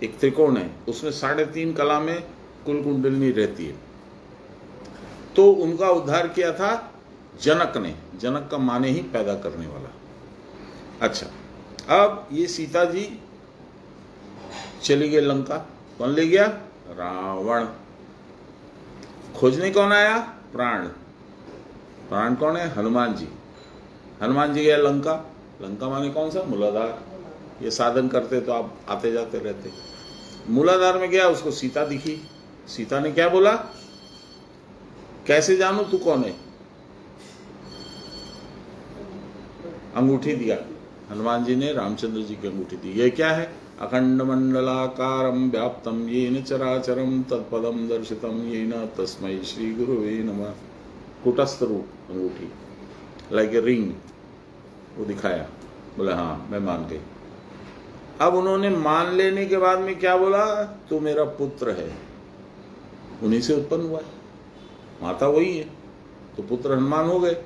एक त्रिकोण है, उसमें 3.5 कला में कुल कुंडलिनी रहती है। तो उनका उद्धार किया था जनक ने। जनक का माने ही पैदा करने वाला। अच्छा, अब ये सीता जी चली गई लंका। कौन ले गया? रावण। खोजने कौन आया? प्राण। प्राण कौन है? हनुमान जी। हनुमान जी गया लंका। लंका माने कौन सा? मूलाधार। ये साधन करते तो आप आते जाते रहते। मूलाधार में गया, उसको सीता दिखी। सीता ने क्या बोला? कैसे जानू तू कौन है? अंगूठी दिया। हनुमान जी ने रामचंद्र जी की अंगूठी दी। ये क्या है? अखंडमंडलाकारं व्याप्तं येन चराचरं तत्पदं दर्शितं येन तस्मै श्री गुरुवे नमः। कुटस्थ रूप अंगूठी, लाइक ए रिंग, वो दिखाया, बोला हाँ मैं मान गई। अब उन्होंने मान लेने के बाद में क्या बोला, तू मेरा पुत्र है, उन्हीं से उत्पन्न हुआ है, माता वही है, तो पुत्र हनुमान हो गए।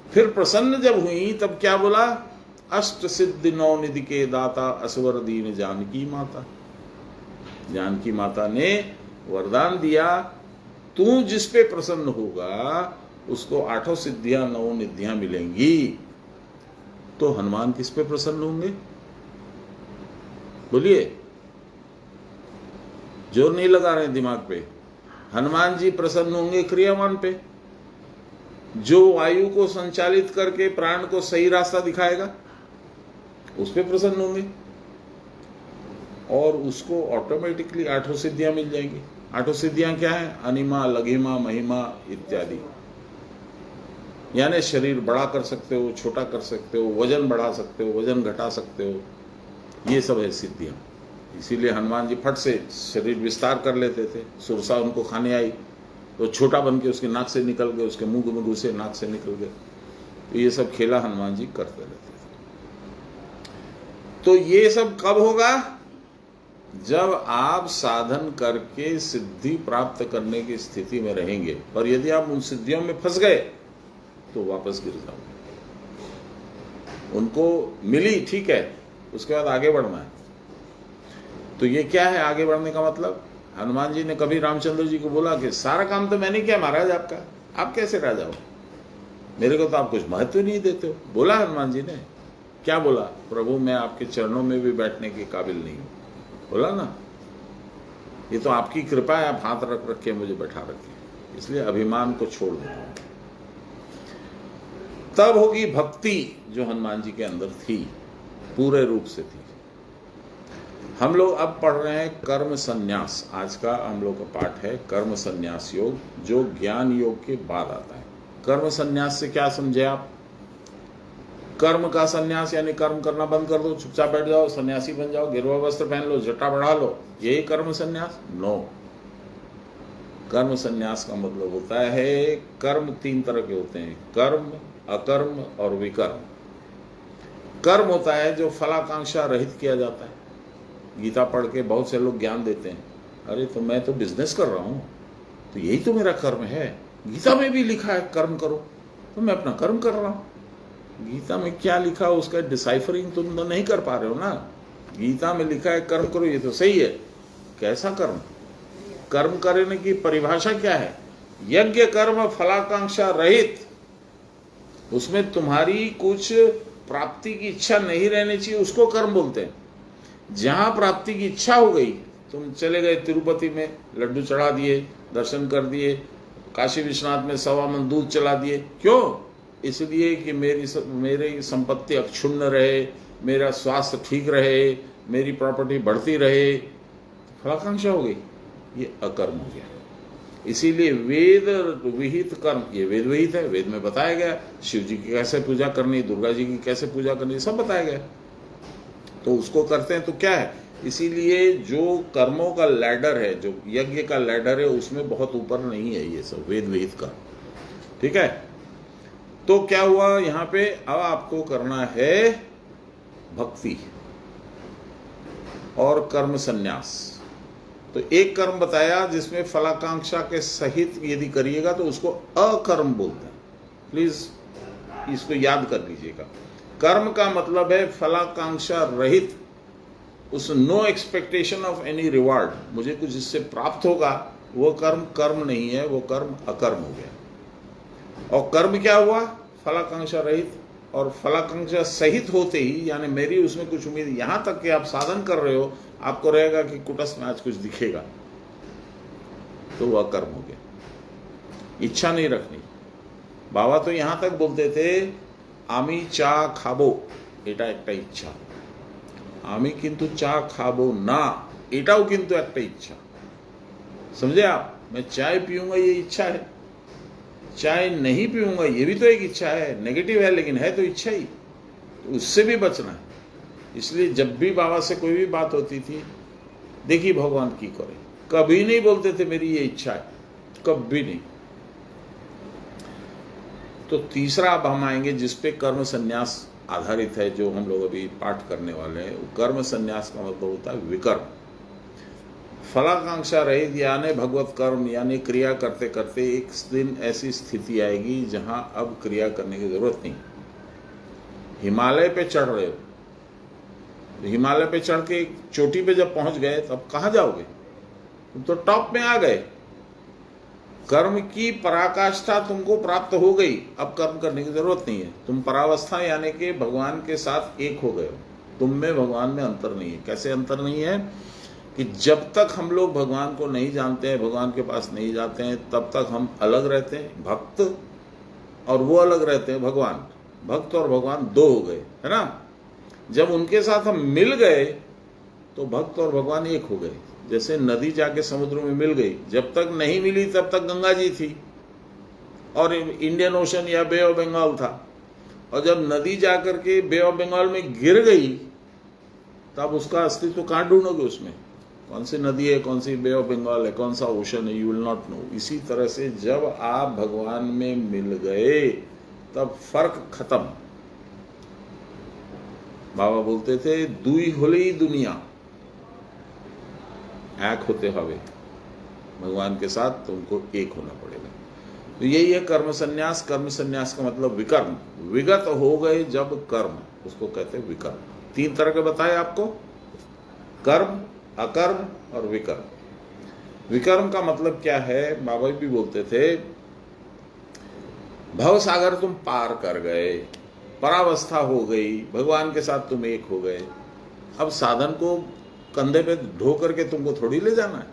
फिर प्रसन्न जब हुई तब क्या बोला, अष्ट सिद्धि नौ निधि के दाता असवर दीन जानकी माता। जानकी माता ने वरदान दिया, तू जिस पे प्रसन्न होगा उसको आठों सिद्धियां नौ निधियां मिलेंगी। तो हनुमान किस पे प्रसन्न होंगे, बोलिए, जोर नहीं लगा रहे दिमाग पे। हनुमान जी प्रसन्न होंगे क्रियावान पे, जो वायु को संचालित करके प्राण को सही रास्ता दिखाएगा, उस पे प्रसन्न होंगे, और उसको ऑटोमेटिकली आठों सिद्धियां मिल जाएंगी। आठों सिद्धियां क्या है, अनिमा, लघिमा, महिमा इत्यादि। यानी शरीर बड़ा कर सकते हो, छोटा कर सकते हो, वजन बढ़ा सकते हो, वजन घटा सकते हो, ये सब है सिद्धियां। इसीलिए हनुमान जी फट से शरीर विस्तार कर लेते थे। सुरसा उनको खाने आई तो छोटा बन के उसके नाक से निकल गए, उसके मुंह में घुसे, नाक से निकल गए। तो ये सब खेला हनुमान जी करते रहते थे। तो ये सब कब होगा, जब आप साधन करके सिद्धि प्राप्त करने की स्थिति में रहेंगे। और यदि आप उन सिद्धियों में फंस गए तो वापस गिर जाओगे। उनको मिली, ठीक है, उसके बाद आगे बढ़ना है। तो ये क्या है आगे बढ़ने का मतलब, हनुमान जी ने कभी रामचंद्र जी को बोला कि सारा काम तो मैंने किया महाराज आपका, आप कैसे राजा हो, मेरे को तो आप कुछ महत्व नहीं देते हो। बोला हनुमान जी ने, क्या बोला, प्रभु मैं आपके चरणों में भी बैठने के काबिल नहीं हूं, बोला ना, ये तो आपकी कृपा है, आप हाथ रख रख के मुझे बैठा रखे, इसलिए अभिमान को छोड़ देता हूं। तब होगी भक्ति जो हनुमान जी के अंदर थी, पूरे रूप से थी। हम लोग अब पढ़ रहे हैं कर्म संन्यास। आज का हम लोग का पाठ है कर्म संन्यास योग, जो ज्ञान योग के बाद आता है। कर्म संन्यास से क्या समझे आप, कर्म का संन्यास यानी कर्म करना बंद कर दो, चुपचाप बैठ जाओ, सन्यासी बन जाओ, गिरवा वस्त्र पहन लो, जटा बढ़ा लो, यही कर्म संन्यास? नो। कर्म संन्यास का मतलब होता है, कर्म तीन तरह के होते हैं, कर्म, अकर्म और विकर्म। कर्म होता है जो फलाकांक्षा रहित किया जाता है। गीता पढ़ के बहुत से लोग ज्ञान देते हैं, अरे तो मैं तो बिजनेस कर रहा हूं, तो यही तो मेरा कर्म है, गीता में भी लिखा है कर्म करो, तो मैं अपना कर्म कर रहा हूं। गीता में क्या लिखा है उसका डिसाइफरिंग तुम तो नहीं कर पा रहे हो ना। गीता में लिखा है कर्म करो, ये तो सही है, कैसा कर्म, कर्म करने की परिभाषा क्या है, यज्ञ कर्म फलाकांक्षा रहित, उसमें तुम्हारी कुछ प्राप्ति की इच्छा नहीं रहनी चाहिए, उसको कर्म बोलते हैं। जहां प्राप्ति की इच्छा हो गई, तुम चले गए तिरुपति में, लड्डू चढ़ा दिए, दर्शन कर दिए, काशी विश्वनाथ में 1.25 मन दूध चला दिए, क्यों, इसलिए कि मेरी संपत्ति अक्षुण्ण रहे, मेरा स्वास्थ्य ठीक रहे, मेरी प्रॉपर्टी बढ़ती रहे, फलाकांक्षा हो गई, ये अकर्म हो गया। इसीलिए वेद विहित कर्म, ये वेद विहित है, वेद में बताया गया शिव जी की कैसे पूजा करनी, दुर्गा जी की कैसे पूजा करनी, सब बताया गया, तो उसको करते हैं। तो क्या है, इसीलिए जो कर्मों का लैडर है, जो यज्ञ का लैडर है, उसमें बहुत ऊपर नहीं है ये सब वेद विहित का, ठीक है। तो क्या हुआ यहां पे, अब आपको करना है भक्ति और कर्म संन्यास। तो एक कर्म बताया जिसमें फलाकांक्षा के सहित यदि करिएगा तो उसको अकर्म बोलते हैं, प्लीज इसको याद कर लीजिएगा। कर्म का मतलब है फलाकांक्षा रहित, उस no expectation of any reward, मुझे कुछ इससे प्राप्त होगा, वो कर्म कर्म नहीं है, वो कर्म अकर्म हो गया। और कर्म क्या हुआ, फलाकांक्षा रहित, और फलाकांक्षा सहित होते ही यानी मेरी उसमें कुछ उम्मीद, यहां तक कि आप साधन कर रहे हो, आपको रहेगा कि कुटस्थ में आज कुछ दिखेगा, तो वह कर्म हो गया। इच्छा नहीं रखनी। बाबा तो यहां तक बोलते थे, आमी चा खाबो, এটা একটা इच्छा, आमी किंतु चा खाबो ना, এটাও কিন্তু একটা इच्छा। समझे आप, मैं चाय पीऊंगा ये इच्छा है, चाय नहीं पीऊंगा ये भी तो एक इच्छा है, नेगेटिव है लेकिन है तो इच्छा ही, तो उससे भी बचना है। इसलिए जब भी बाबा से कोई भी बात होती थी, देखिए भगवान की करे, कभी नहीं बोलते थे मेरी ये इच्छा है, कभी नहीं। तो तीसरा अब हम आएंगे जिसपे कर्म संन्यास आधारित है, जो हम लोग अभी पाठ करने वाले हैं। कर्म संन्यास का मतलब होता है विकर्म, फलाकांक्षा रहित, यानी भगवत कर्म, यानी क्रिया करते करते एक दिन ऐसी स्थिति आएगी जहां अब क्रिया करने की जरूरत नहीं। हिमालय पे चढ़ रहे हो, हिमालय पे चढ़ के चोटी पे जब पहुंच गए तब कहां जाओगे, तुम तो टॉप में आ गए। कर्म की पराकाष्ठा तुमको प्राप्त हो गई, अब कर्म करने की जरूरत नहीं है। तुम परावस्था यानी कि भगवान के साथ एक हो गए हो, तुम में भगवान में अंतर नहीं है। कैसे अंतर नहीं है कि जब तक हम लोग भगवान को नहीं जानते हैं, भगवान के पास नहीं जाते हैं, तब तक हम अलग रहते हैं, भक्त और वो अलग रहते हैं भगवान। भक्त और भगवान दो हो गए, है ना। जब उनके साथ हम मिल गए तो भक्त और भगवान एक हो गए। जैसे नदी जाके समुद्र में मिल गई, जब तक नहीं मिली तब तक गंगा जी थी और इंडियन ओशन या बे ऑफ बंगाल था, और जब नदी जाकर के बे ऑफ बंगाल में गिर गई तब उसका अस्तित्व कहाँ ढूंढोगे, उसमें कौन सी नदी है, कौन सी बे ऑफ बंगाल है, कौन सा ओशन है, यू विल नॉट नो। इसी तरह से जब आप भगवान में मिल गए तब फर्क खत्म। बाबा बोलते थे दुई होली दुनिया, एक होते हवे, भगवान के साथ तुमको एक होना पड़ेगा। तो यही है कर्म संन्यास। कर्म संन्यास का मतलब विकर्म, विगत हो गए जब कर्म, उसको कहते हैं विकर्म। तीन तरह के बताए आपको, कर्म, अकर्म और विकर्म। विकर्म का मतलब क्या है, बाबा भी बोलते थे भव सागर तुम पार कर गए, परावस्था हो गई, भगवान के साथ तुम एक हो गए। अब साधन को कंधे पे ढो करके तुमको थोड़ी ले जाना है,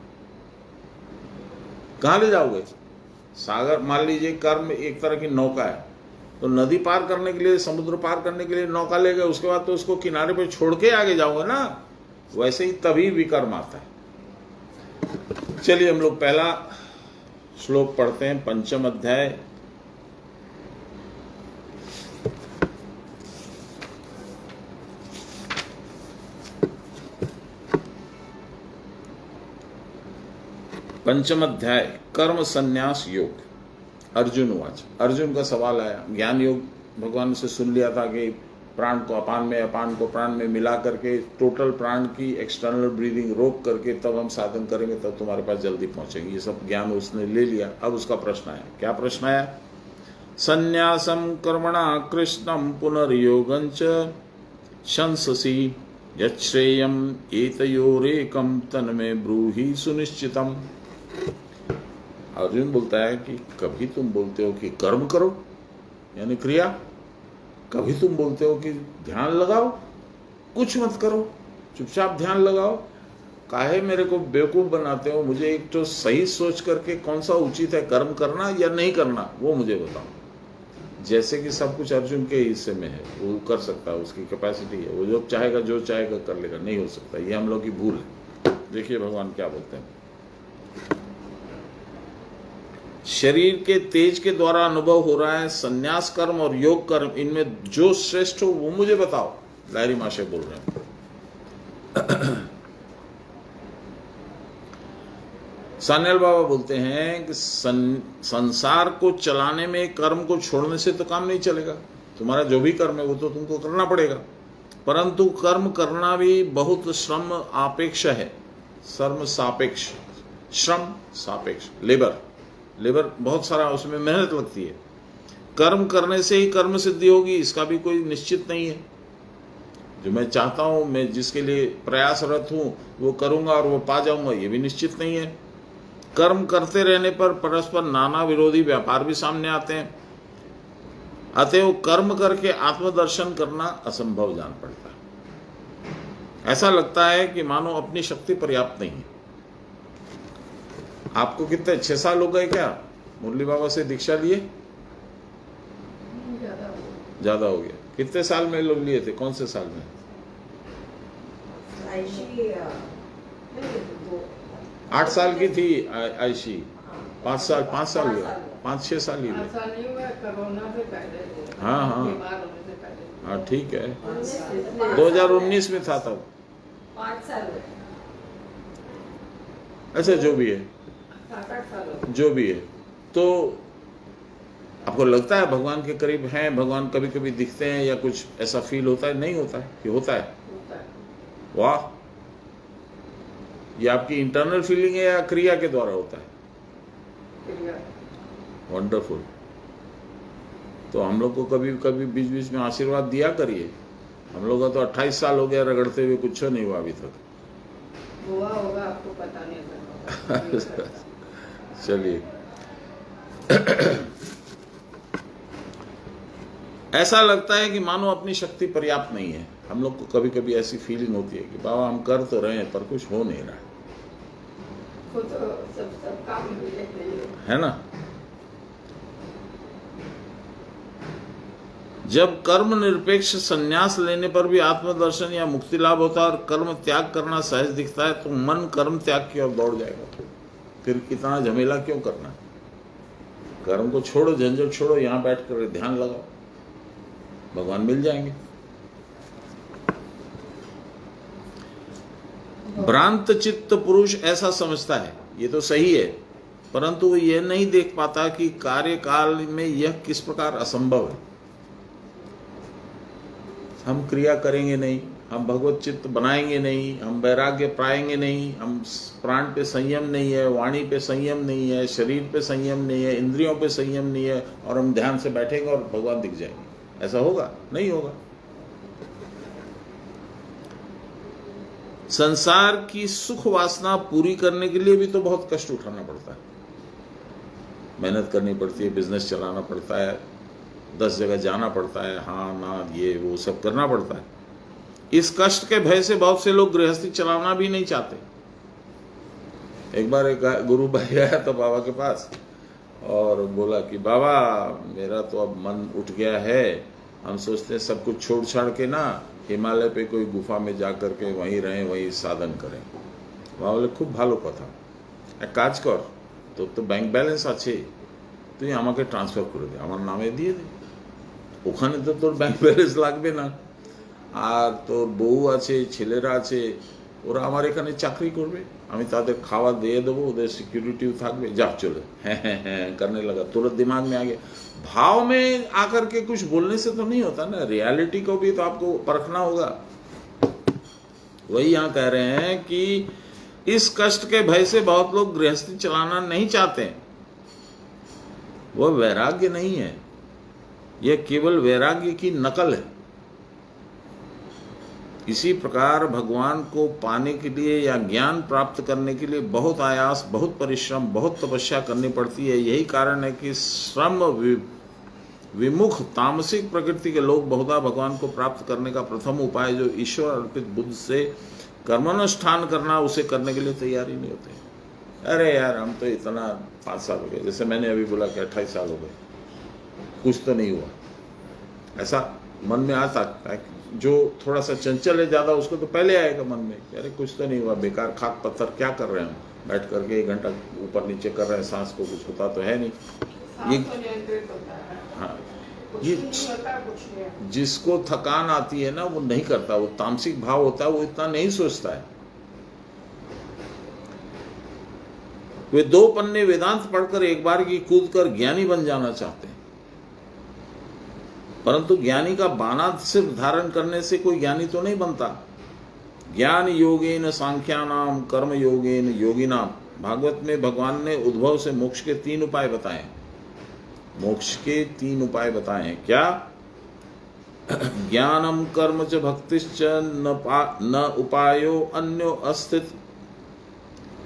कहां ले जाओगे। सागर, मान लीजिए कर्म एक तरह की नौका है, तो नदी पार करने के लिए, समुद्र पार करने के लिए नौका ले गए, उसके बाद तो उसको किनारे पे छोड़ के आगे जाओगे ना। वैसे ही तभी विकर्म आता है। चलिए हम लोग पहला श्लोक पढ़ते हैं, पंचम अध्याय। पंचम अध्याय कर्म संन्यास योग। अर्जुन उवाच, अर्जुन का सवाल आया। ज्ञान योग भगवान से सुन लिया था कि प्राण को अपान में, अपान को प्राण में मिला करके टोटल प्राण की एक्सटर्नल ब्रीदिंग रोक करके तब हम साधन करेंगे, तब तुम्हारे पास जल्दी पहुंचेंगे। ये सब ज्ञान उसने ले लिया। अब उसका प्रश्न आया, क्या प्रश्न आया। संन्यासम कर्मणा कृष्णम पुनर्योगंच शंससी यच्छ्रेयम एतयोरेकम तन्मे ब्रूहि सुनिश्चितम। अर्जुन बोलता है कि कभी तुम बोलते हो कि कर्म करो यानी क्रिया, कभी तुम बोलते हो कि ध्यान लगाओ, कुछ मत करो, चुपचाप ध्यान लगाओ। काहे मेरे को बेवकूफ बनाते हो। मुझे एक तो सही सोच करके कौन सा उचित है, कर्म करना या नहीं करना, वो मुझे बताओ। जैसे कि सब कुछ अर्जुन के हिस्से में है, वो कर सकता है, उसकी कैपेसिटी है, वो जो चाहेगा कर लेगा। नहीं हो सकता, ये हम लोग की भूल है। देखिए भगवान क्या बोलते हैं, शरीर के तेज के द्वारा अनुभव हो रहा है संन्यास कर्म और योग कर्म, इनमें जो श्रेष्ठ हो वो मुझे बताओ। लहरी माशे बोल रहे हैं। सान्याल बाबा बोलते हैं कि संसार को चलाने में कर्म को छोड़ने से तो काम नहीं चलेगा। तुम्हारा जो भी कर्म है वो तो तुमको करना पड़ेगा, परंतु कर्म करना भी बहुत श्रम आपेक्ष है। श्रम सापेक्ष, श्रम सापेक्ष, लेबर बहुत सारा, उसमें मेहनत लगती है। कर्म करने से ही कर्म सिद्धि होगी, इसका भी कोई निश्चित नहीं है। जो मैं चाहता हूं, मैं जिसके लिए प्रयासरत हूं, वो करूंगा और वो पा जाऊंगा, ये भी निश्चित नहीं है। कर्म करते रहने पर परस्पर नाना विरोधी व्यापार भी सामने आते हैं। अतएव कर्म करके आत्मदर्शन करना असंभव जान पड़ता है। ऐसा लगता है कि मानो अपनी शक्ति पर्याप्त नहीं है। आपको कितने 6 साल हो गए क्या मुरली बाबा से दीक्षा लिए? ज्यादा हो गया। कितने साल में लोग लिए थे, कौन से साल में? 8 साल की थी आयशी। 5 साल हुए, 5-6 साल ही हुए। कोरोना से पहले। हाँ, हाँ ठीक है, 5 2019 में था तब। 5 साल हुए। ऐसा जो भी है, 7-8 साल हो गए। जो भी है, तो आपको लगता है भगवान के करीब हैं, भगवान कभी कभी दिखते हैं या कुछ ऐसा फील होता है? नहीं होता है कि होता है? होता है। वाह, ये आपकी इंटरनल फीलिंग है या क्रिया के द्वारा होता है? क्रिया। वंडरफुल। तो हम लोग को कभी कभी बीच बीच में आशीर्वाद दिया करिए। हम लोग का तो 28 साल हो गया रगड़ते हुए, कुछ नहीं हुआ अभी तक। हुआ होगा, आपको पता नहीं चला। चलिए ऐसा लगता है कि मानो अपनी शक्ति पर्याप्त नहीं है। हम लोग को कभी कभी ऐसी फीलिंग होती है कि बाबा हम कर तो रहे हैं पर कुछ हो नहीं रहा है। वो तो सब काम में रहते हैं। है ना? जब कर्म निरपेक्ष संन्यास लेने पर भी आत्मदर्शन या मुक्ति लाभ होता है और कर्म त्याग करना सहज दिखता है, तो मन कर्म त्याग की ओर दौड़ जाएगा। फिर कितना झमेला क्यों करना? कर्म को छोड़ो, झंझट छोड़ो, यहां बैठ कर ध्यान लगाओ, भगवान मिल जाएंगे। भ्रांत चित्त पुरुष ऐसा समझता है, ये तो सही है, परंतु वो ये नहीं देख पाता कि कार्यकाल में यह किस प्रकार असंभव है। हम क्रिया करेंगे नहीं, हम भगवत चित्त बनाएंगे नहीं, हम वैराग्य पाएंगे नहीं, हम प्राण पे संयम नहीं है, वाणी पे संयम नहीं है, शरीर पे संयम नहीं है, इंद्रियों पे संयम नहीं है, और हम ध्यान से बैठेंगे और भगवान दिख जाएंगे। ऐसा होगा? नहीं होगा। संसार की सुख वासना पूरी करने के लिए भी तो बहुत कष्ट उठाना पड़ता है, मेहनत करनी पड़ती है, बिजनेस चलाना पड़ता है, 10 जगह जाना पड़ता है, हाँ ना ये वो सब करना पड़ता है। इस कष्ट के भय से बहुत से लोग गृहस्थी चलाना भी नहीं चाहते। एक बार एक गुरु भाई आया तो बाबा के पास और बोला कि बाबा मेरा तो अब मन उठ गया है, हम सोचते हैं सब कुछ छोड़ छाड़ के ना हिमालय पे कोई गुफा में जा करके वहीं रहें, वहीं साधन करें। बाबा बोले खूब ভালো কথা, এক কাজ কর, তোর তো ব্যাংক ব্যালেন্স আছে, তুই আমাকে ট্রান্সফার করে দে, আমার নামে দিয়ে দে, ওখানে তো তোর ব্যাংক ব্যালেন্স লাগবে না, আর তোর বউ আছে, ছেলেরা আছে, ওরা আমার এখানে চাকরি করবে, আমি তাদের খাওয়া দিয়ে देबो, ওদের सिक्योरिटी থাকবে, जा चले। हैं करने लगा, तुरंत दिमाग में आ गया। भाव में आकर के कुछ बोलने से तो नहीं होता ना, रियलिटी को भी तो आपको परखना होगा। वही यहाँ कह रहे हैं कि इस कष्ट के भय से बहुत लोग गृहस्थी चलाना नहीं चाहते। वह वैराग्य नहीं है, यह केवल वैराग्य की नकल है। इसी प्रकार भगवान को पाने के लिए या ज्ञान प्राप्त करने के लिए बहुत आयास, बहुत परिश्रम, बहुत तपस्या करनी पड़ती है। यही कारण है कि श्रम विमुख तामसिक प्रकृति के लोग बहुधा भगवान को प्राप्त करने का प्रथम उपाय जो ईश्वर अर्पित बुद्ध से कर्मानुष्ठान करना, उसे करने के लिए तैयार ही नहीं होते। अरे यार हम तो इतना 5 साल हो गए, जैसे मैंने अभी बोला कि 28 साल हो गए, कुछ तो नहीं हुआ। ऐसा मन में आता है। जो थोड़ा सा चंचल है ज्यादा, उसको तो पहले आएगा मन में, अरे कुछ तो नहीं हुआ, बेकार खाक पत्थर क्या कर रहे हैं, बैठ करके 1 घंटा ऊपर नीचे कर रहे हैं, सांस को कुछ होता तो है नहीं। ये हाँ, ये जिसको थकान आती है ना वो नहीं करता, वो तामसिक भाव होता है, वो इतना नहीं सोचता है। वे 2 पन्ने वेदांत पढ़कर एक बार की कूद कर ज्ञानी बन जाना चाहते हैं, परंतु ज्ञानी का बाना सिर्फ धारण करने से कोई ज्ञानी तो नहीं बनता। ज्ञान योगेन सांख्यानाम कर्म योगेन योगिनाम। भागवत में भगवान ने उद्भव से मोक्ष के 3 उपाय बताए। मोक्ष के 3 उपाय बताए हैं। क्या? ज्ञानम कर्म च भक्तिश्च न उपायो अन्यो अस्तित।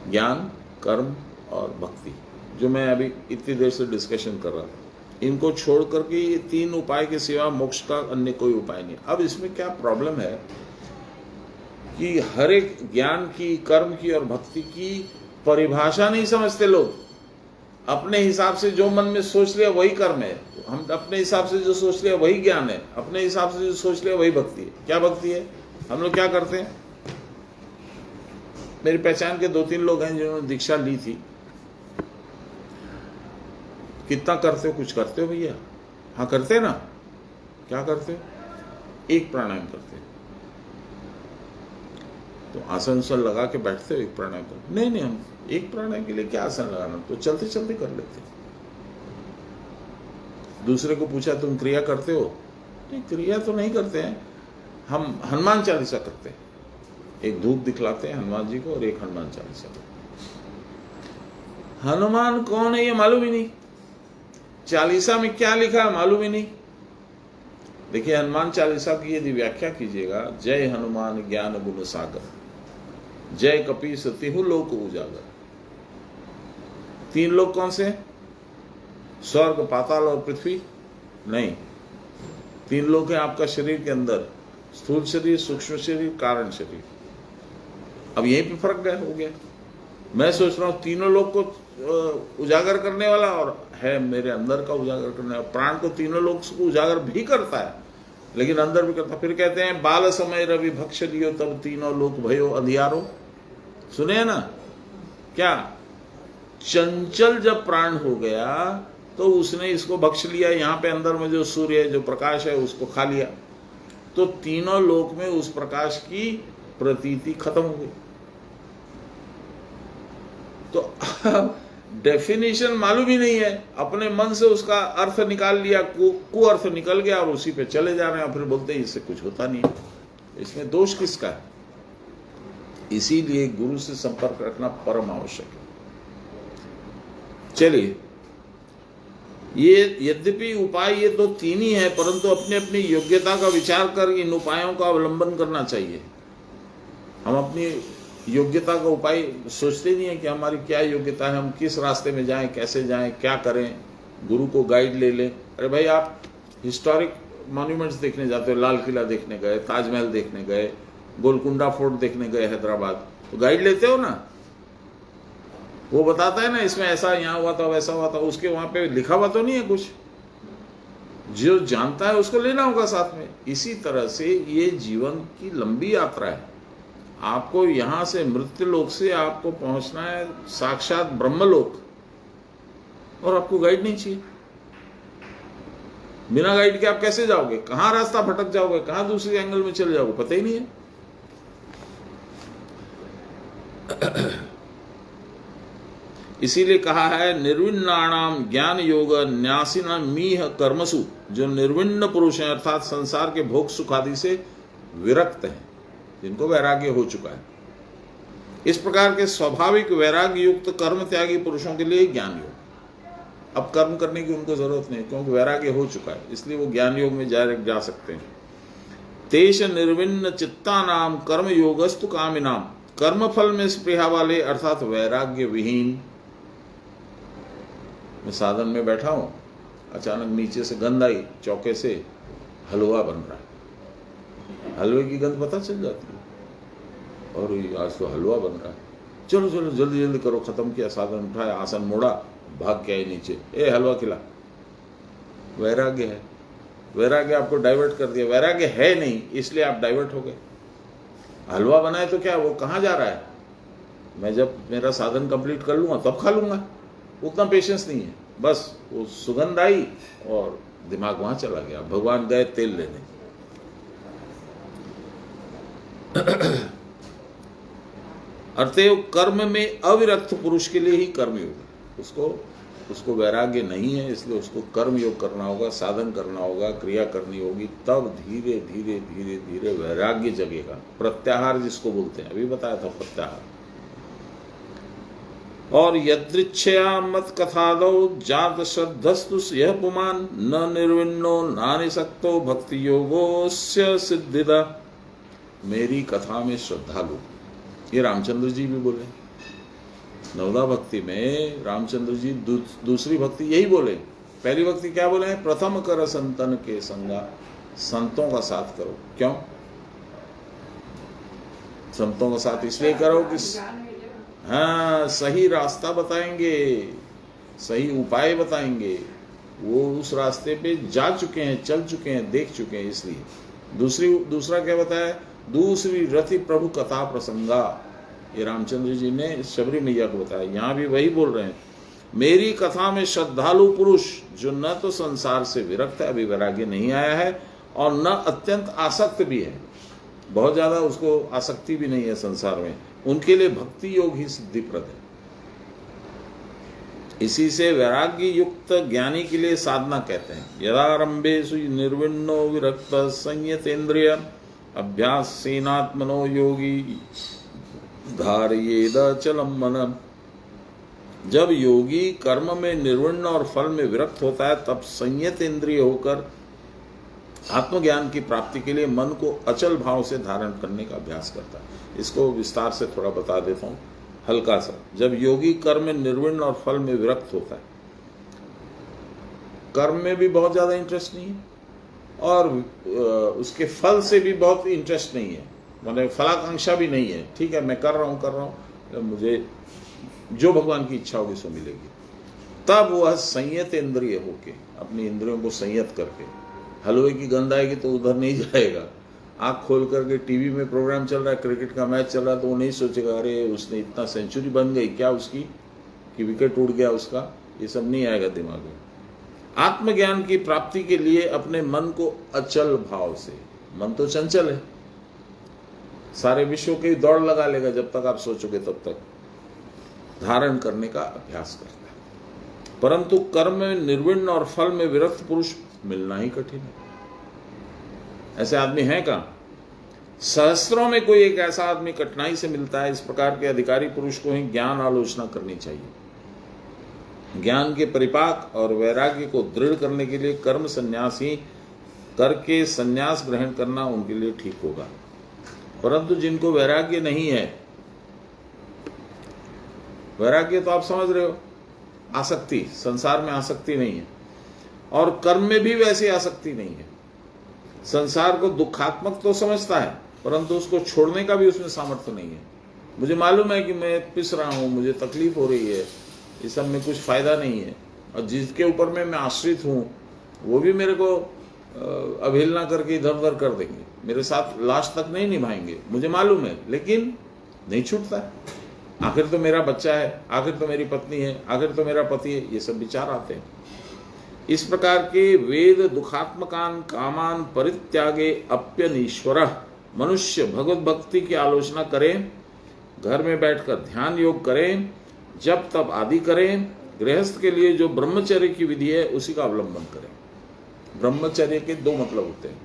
ज्ञान, कर्म और भक्ति, जो मैं अभी इतनी देर से डिस्कशन कर रहा था, इनको छोड़ करके ये 3 उपाय के सिवा मोक्ष का अन्य कोई उपाय नहीं। अब इसमें क्या प्रॉब्लम है कि हर एक ज्ञान की, कर्म की और भक्ति की परिभाषा नहीं समझते लोग। अपने हिसाब से जो मन में सोच लिया वही कर्म है, हम अपने हिसाब से जो सोच लिया वही ज्ञान है, अपने हिसाब से जो सोच लिया वही भक्ति है। क्या भक्ति है? हम लोग क्या करते हैं? मेरी पहचान के 2-3 लोग हैं जिन्होंने दीक्षा ली थी। कितना करते हो? कुछ करते हो भैया? हाँ करते ना। क्या करते हो? एक प्राणायाम करते हैं। तो आसन उसन लगा के बैठते हो, एक प्राणायाम करते? नहीं नहीं, हम एक प्राणायाम के लिए क्या आसन लगाना, तो चलते चलते कर लेते। दूसरे को पूछा तुम क्रिया करते हो? नहीं, क्रिया तो नहीं करते हैं, हम हनुमान चालीसा करते हैं। एक धूप दिखलाते हैं हनुमान जी को और एक हनुमान चालीसा। हनुमान कौन है ये मालूम ही नहीं, चालीसा में क्या लिखा है मालूम ही नहीं। देखिए हनुमान चालीसा की यदि व्याख्या कीजिएगा, जय हनुमान ज्ञान गुण सागर, जय कपीस तिहु लोक उजागर। तीन लोक कौन से? स्वर्ग, पाताल और पृथ्वी? नहीं, तीन लोक है आपका शरीर के अंदर, स्थूल शरीर, सूक्ष्म शरीर, कारण शरीर। अब यहीं पे फर्क हो गया। मैं सोच रहा हूं तीनों लोग को उजागर करने वाला और है मेरे अंदर का उजागर करने वाला। प्राण को तीनों लोग को उजागर भी करता है, लेकिन अंदर भी करता। फिर कहते हैं बाल समय रवि भक्ष लियो तब तीनों लोक भयो अंधियारो। सुने है ना क्या? चंचल जब प्राण हो गया तो उसने इसको भक्ष लिया, यहाँ पे अंदर में जो सूर्य जो प्रकाश है उसको खा लिया, तो तीनों लोक में उस प्रकाश की प्रतीति खत्म हो गई। तो डेफिनेशन मालूम ही नहीं है, अपने मन से उसका अर्थ निकाल लिया, कु अर्थ निकल गया और उसी पे चले जा रहे हैं, फिर बोलते हैं इससे कुछ होता नहीं है। इसमें दोष किसका है? इसीलिए गुरु से संपर्क रखना परम आवश्यक है। चलिए, ये यद्यपि उपाय ये तो तीन ही है, परंतु अपनी अपनी योग्यता का विचार कर इन उपायों का अवलंबन करना चाहिए। हम अपनी योग्यता का उपाय सोचते नहीं है कि हमारी क्या योग्यता है, हम किस रास्ते में जाएं, कैसे जाएं, क्या करें, गुरु को गाइड ले लें। अरे भाई, आप हिस्टोरिक मॉन्यूमेंट्स देखने जाते हो, लाल किला देखने गए, ताजमहल देखने गए, गोलकुंडा फोर्ट देखने गए हैदराबाद, तो गाइड लेते हो ना, वो बताता है ना इसमें ऐसा यहाँ हुआ था, वैसा हुआ था, उसके वहां पे लिखा हुआ तो नहीं है कुछ। जो जानता है उसको लेना होगा साथ में। इसी तरह से ये जीवन की लंबी यात्रा है। आपको यहां से मृत्यु लोक से आपको पहुंचना है साक्षात ब्रह्मलोक, और आपको गाइड नहीं चाहिए। बिना गाइड के आप कैसे जाओगे? कहां रास्ता भटक जाओगे, कहां दूसरे एंगल में चले जाओगे, पता ही नहीं है। इसीलिए कहा है निर्विण्णाणाम ज्ञान योग न्यासिना मीह कर्मसु। जो निर्विण्ण पुरुष हैं अर्थात संसार के भोग सुख आदि से विरक्त हैं, जिनको वैराग्य हो चुका है, इस प्रकार के स्वाभाविक वैराग्य युक्त कर्म त्यागी पुरुषों के लिए ज्ञान योग। अब कर्म करने की उनको जरूरत नहीं, क्योंकि वैराग्य हो चुका है, इसलिए वो ज्ञान योग में जा सकते हैं। तेष निर्विण्ण चित्ता नाम कर्म योगस्तु कामिनाम। कर्म फल में स्पृहा वाले अर्थात वैराग्य विहीन। मैं साधन में बैठा हूं, अचानक नीचे से गंध आई, चौके से हलवा बन रहा है, हलवे की गंध पता चल जाती है, और आज तो हलवा बन रहा है, चलो चलो जल्दी जल्दी करो, खत्म किया, साधन उठाया, आसन मोड़ा, भाग के आई नीचे, ए हलवा खिला। वैराग्य है, वैराग्य आपको डाइवर्ट कर दिया। वैराग्य है नहीं इसलिए आप डाइवर्ट हो गए। हलवा बनाए तो क्या, वो कहाँ जा रहा है? मैं जब मेरा साधन कंप्लीट कर लूंगा तब खा लूंगा, उतना पेशेंस नहीं है। बस वो सुगंध आई और दिमाग वहां चला गया, भगवान गए तेल लेने। अतएव कर्म में अविरक्त पुरुष के लिए ही कर्मयोग, उसको वैराग्य नहीं है, इसलिए उसको कर्मयोग करना होगा, साधन करना होगा, क्रिया करनी होगी, तब धीरे धीरे धीरे धीरे वैराग्य जगेगा। प्रत्याहार जिसको बोलते हैं, अभी बताया था प्रत्याहार। और यदृच्छया मत कथादौ जात श्रद्धस्तु यह पुमान न निर्विण्णो नानिसक्तो भक्ति योगोस्य सिद्धिदा। मेरी कथा में श्रद्धालु, ये रामचंद्र जी भी बोले। नवदा भक्ति में रामचंद्र जी दूसरी भक्ति यही बोले। पहली भक्ति क्या बोले हैं? प्रथम कर संतन के संगा, संतों का साथ करो। क्यों संतों का साथ? इसलिए करो कि हाँ, सही रास्ता बताएंगे, सही उपाय बताएंगे, वो उस रास्ते पे जा चुके हैं, चल चुके हैं, देख चुके हैं, इसलिए। दूसरा क्या बताया? दूसरी रति प्रभु कथा प्रसंगा। ये रामचंद्र जी ने शबरी मैया को बताया। यहाँ भी वही बोल रहे हैं, मेरी कथा में श्रद्धालु पुरुष जो न तो संसार से विरक्त है, अभी वैराग्य नहीं आया है, और न अत्यंत आसक्त भी है, बहुत ज्यादा उसको आसक्ति भी नहीं है संसार में, उनके लिए भक्ति योग ही सिद्धिप्रद है। इसी से वैराग्य युक्त ज्ञानी के लिए साधना कहते हैं। यदारंभेषु निर्विण्णो विरक्त संयतेन्द्रिय अभ्यासेनात्मनो योगी धारयेद अचलम मनम्। जब योगी कर्म में निर्विण्ण और फल में विरक्त होता है, तब संयत इंद्रिय होकर आत्मज्ञान की प्राप्ति के लिए मन को अचल भाव से धारण करने का अभ्यास करता है। इसको विस्तार से थोड़ा बता देता हूं, हल्का सा। जब योगी कर्म में निर्विण्ण और फल में विरक्त होता है, कर्म में भी बहुत ज्यादा इंटरेस्ट नहीं है और उसके फल से भी बहुत इंटरेस्ट नहीं है, मतलब फलाकांक्षा भी नहीं है। ठीक है, मैं कर रहा हूं, मुझे जो भगवान की इच्छा होगी सो मिलेगी। तब वह संयत इंद्रिय होके, अपनी इंद्रियों को संयत करके, हलवे की गंध आएगी तो उधर नहीं जाएगा। आंख खोल करके टीवी में प्रोग्राम चल रहा है, क्रिकेट का मैच चल रहा है, तो वो नहीं सोचेगा अरे उसने इतना सेंचुरी बन गई क्या उसकी, कि विकेट उड़ गया उसका, ये सब नहीं आएगा दिमाग में। आत्मज्ञान की प्राप्ति के लिए अपने मन को अचल भाव से, मन तो चंचल है, सारे विश्व की दौड़ लगा लेगा जब तक आप सोचोगे तब तक, धारण करने का अभ्यास करता है। परंतु कर्म में निर्विण्ण और फल में विरक्त पुरुष मिलना ही कठिन है। ऐसे आदमी हैं कहां? सहस्त्रों में कोई एक ऐसा आदमी कठिनाई से मिलता है। इस प्रकार के अधिकारी पुरुष को ही ज्ञान आलोचना करनी चाहिए। ज्ञान के परिपाक और वैराग्य को दृढ़ करने के लिए कर्म संन्यास ही करके संन्यास ग्रहण करना उनके लिए ठीक होगा। परंतु जिनको वैराग्य नहीं है, वैराग्य तो आप समझ रहे हो, आसक्ति, संसार में आसक्ति नहीं है और कर्म में भी वैसी आसक्ति नहीं है। संसार को दुखात्मक तो समझता है, परंतु उसको छोड़ने का भी उसमें सामर्थ्य नहीं है। मुझे मालूम है कि मैं पिस रहा हूं, मुझे तकलीफ हो रही है, इस सब में कुछ फायदा नहीं है, और जिसके ऊपर मैं आश्रित हूं वो भी मेरे को अवहेलना करके इधर उधर कर देंगे, मेरे साथ लास्ट तक नहीं निभाएंगे, मुझे मालूम है, लेकिन नहीं छूटता है। आखिर तो मेरा बच्चा है, आखिर तो मेरी पत्नी है, आखिर तो मेरा पति है, ये सब विचार आते हैं। इस प्रकार के वेद दुखात्मकान कामान परित्यागे अप्यनीश्वरः मनुष्य भगवत भक्ति की आलोचना करें, घर में बैठकर ध्यान योग करें, जब तब आदि करें, गृहस्थ के लिए जो ब्रह्मचर्य की विधि है उसी का अवलंबन करें। ब्रह्मचर्य के दो मतलब होते हैं,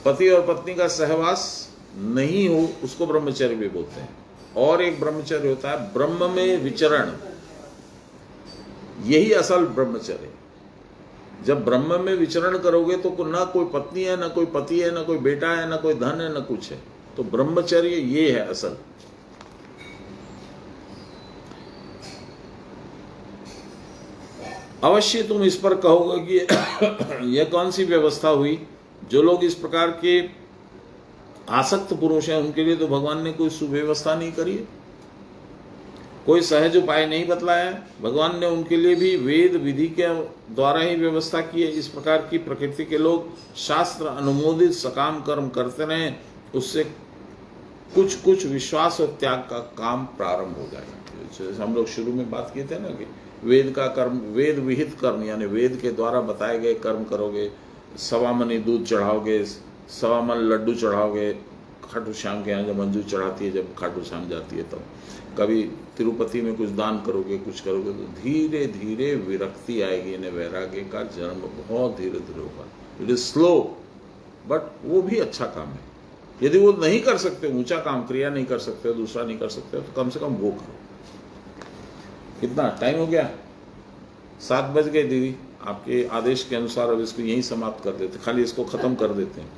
पति और पत्नी का सहवास नहीं हो उसको ब्रह्मचर्य भी बोलते हैं, और एक ब्रह्मचर्य होता है ब्रह्म में विचरण, यही असल ब्रह्मचर्य। जब ब्रह्म में विचरण करोगे तो ना कोई पत्नी है, ना कोई पति है, ना कोई बेटा है, ना कोई धन है, ना कुछ है, तो ब्रह्मचर्य ये है असल। अवश्य तुम इस पर कहोगे कि यह कौन सी व्यवस्था हुई, जो लोग इस प्रकार के आसक्त पुरुष हैं उनके लिए तो भगवान ने कोई सुव्यवस्था नहीं करी है, कोई सहज उपाय नहीं बतलाया है। भगवान ने उनके लिए भी वेद विधि के द्वारा ही व्यवस्था की है। इस प्रकार की प्रकृति के लोग शास्त्र अनुमोदित सकाम कर्म करते रहें, उससे कुछ कुछ विश्वास और त्याग का काम प्रारंभ हो जाएगा। जैसे हम लोग शुरू में बात किए थे ना कि वेद का कर्म, वेद विहित कर्म, यानी वेद के द्वारा बताए गए कर्म करोगे, 1.25 मन दूध चढ़ाओगे, 1.25 मन लड्डू चढ़ाओगे, खाटू श्याम के यहाँ जब मंजू चढ़ाती है, जब खाटू श्याम जाती है तब, कभी तिरुपति में कुछ दान करोगे, कुछ करोगे, तो धीरे धीरे विरक्ति आएगी, यानी वैराग्य का जन्म बहुत धीरे धीरे होगा। इट इज स्लो, बट वो भी अच्छा काम है। यदि वो नहीं कर सकते, ऊंचा काम क्रिया नहीं कर सकते, दूसरा नहीं कर सकते, तो कम से कम वो करो। कितना टाइम हो गया? 7 बज गए दीदी, आपके आदेश के अनुसार अब इसको यहीं समाप्त कर देते, खाली इसको खत्म कर देते हैं।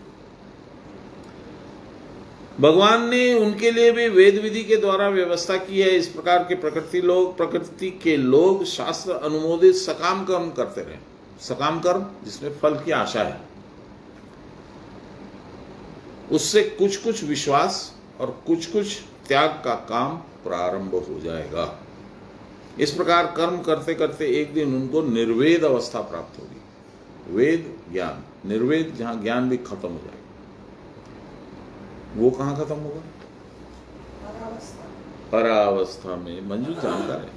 भगवान ने उनके लिए भी वेद विधि के द्वारा व्यवस्था की है। इस प्रकार के प्रकृति के लोग शास्त्र अनुमोदित सकाम कर्म करते रहे। सकाम कर्म जिसमें फल की आशा है, उससे कुछ कुछ विश्वास और कुछ कुछ त्याग का काम प्रारंभ हो जाएगा। इस प्रकार कर्म करते करते एक दिन उनको निर्वेद अवस्था प्राप्त होगी। वेद ज्ञान, निर्वेद जहां ज्ञान भी खत्म हो जाएगा। वो कहां खत्म होगा? परावस्था में। मंजू जानता है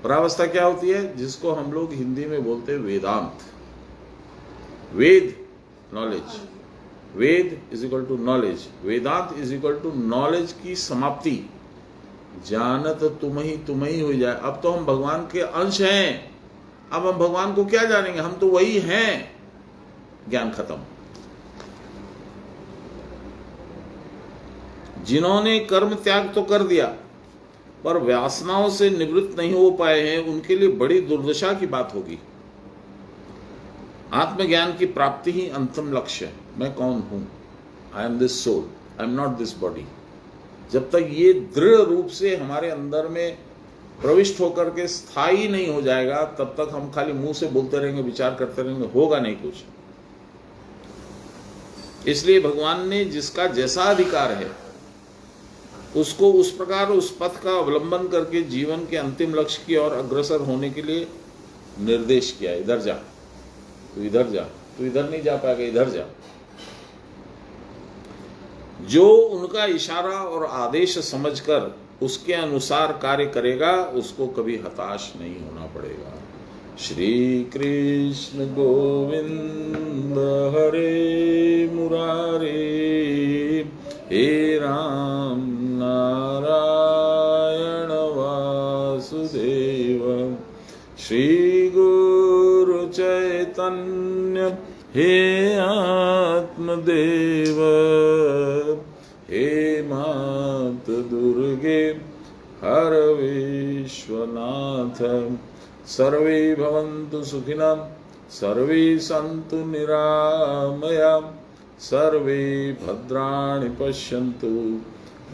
परावस्था क्या होती है? जिसको हम लोग हिंदी में बोलते हैं Vedanta. Veda knowledge, Veda is equal to knowledge, Vedanta is equal to knowledge की समाप्ति। जानत तुम ही हो जाए। अब तो हम भगवान के अंश हैं, अब हम भगवान को क्या जानेंगे, हम तो वही हैं। ज्ञान खत्म। जिन्होंने कर्म त्याग तो कर दिया पर वासनाओं से निवृत्त नहीं हो पाए हैं, उनके लिए बड़ी दुर्दशा की बात होगी। आत्मज्ञान की प्राप्ति ही अंतिम लक्ष्य है। मैं कौन हूं? I am this soul, I am not this body. जब तक ये दृढ़ रूप से हमारे अंदर में प्रविष्ट होकर के स्थायी नहीं हो जाएगा, तब तक हम खाली मुंह से बोलते रहेंगे, विचार करते रहेंगे, होगा नहीं कुछ। इसलिए भगवान ने जिसका जैसा अधिकार है उसको उस प्रकार उस पथ का अवलंबन करके जीवन के अंतिम लक्ष्य की ओर अग्रसर होने के लिए निर्देश किया। इधर जा, तू इधर जा, तू इधर नहीं जा पाएगा, इधर जा। जो उनका इशारा और आदेश समझकर उसके अनुसार कार्य करेगा, उसको कभी हताश नहीं होना पड़ेगा। श्री कृष्ण गोविंद हरे मुरारे, हे राम नारायण वासुदेव, श्री गुरु चैतन्य हे आत्मदेव, हे मात दुर्गे हर विश्वनाथ। सर्वे भवन्तु सुखिनः, सर्वे सन्तु निरामया, सर्वे भद्राणि पश्यन्तु,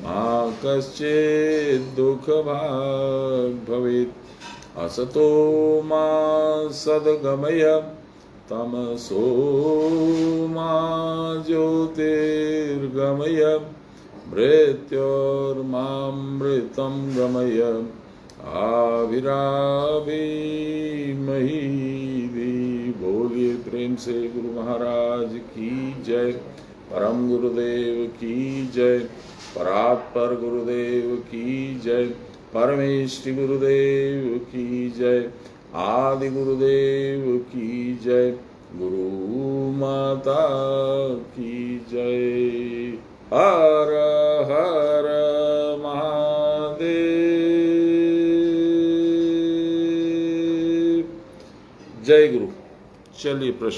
मा कश्चित् दुःखभाग् भवेत्। असतो मा सद्गमय, तमसो मा ज्योतिर्गमय, मृत्योर्मामृतं गमय। आविराविमहि। बोलिए प्रेम से गुरु महाराज की जय, परम गुरुदेव की जय, परात्पर गुरुदेव की जय, परमेष्टि गुरुदेव की जय, आदि गुरुदेव की जय, गुरु माता की जय। हर हर महादेव। जय गुरु। चलिए प्रसाद।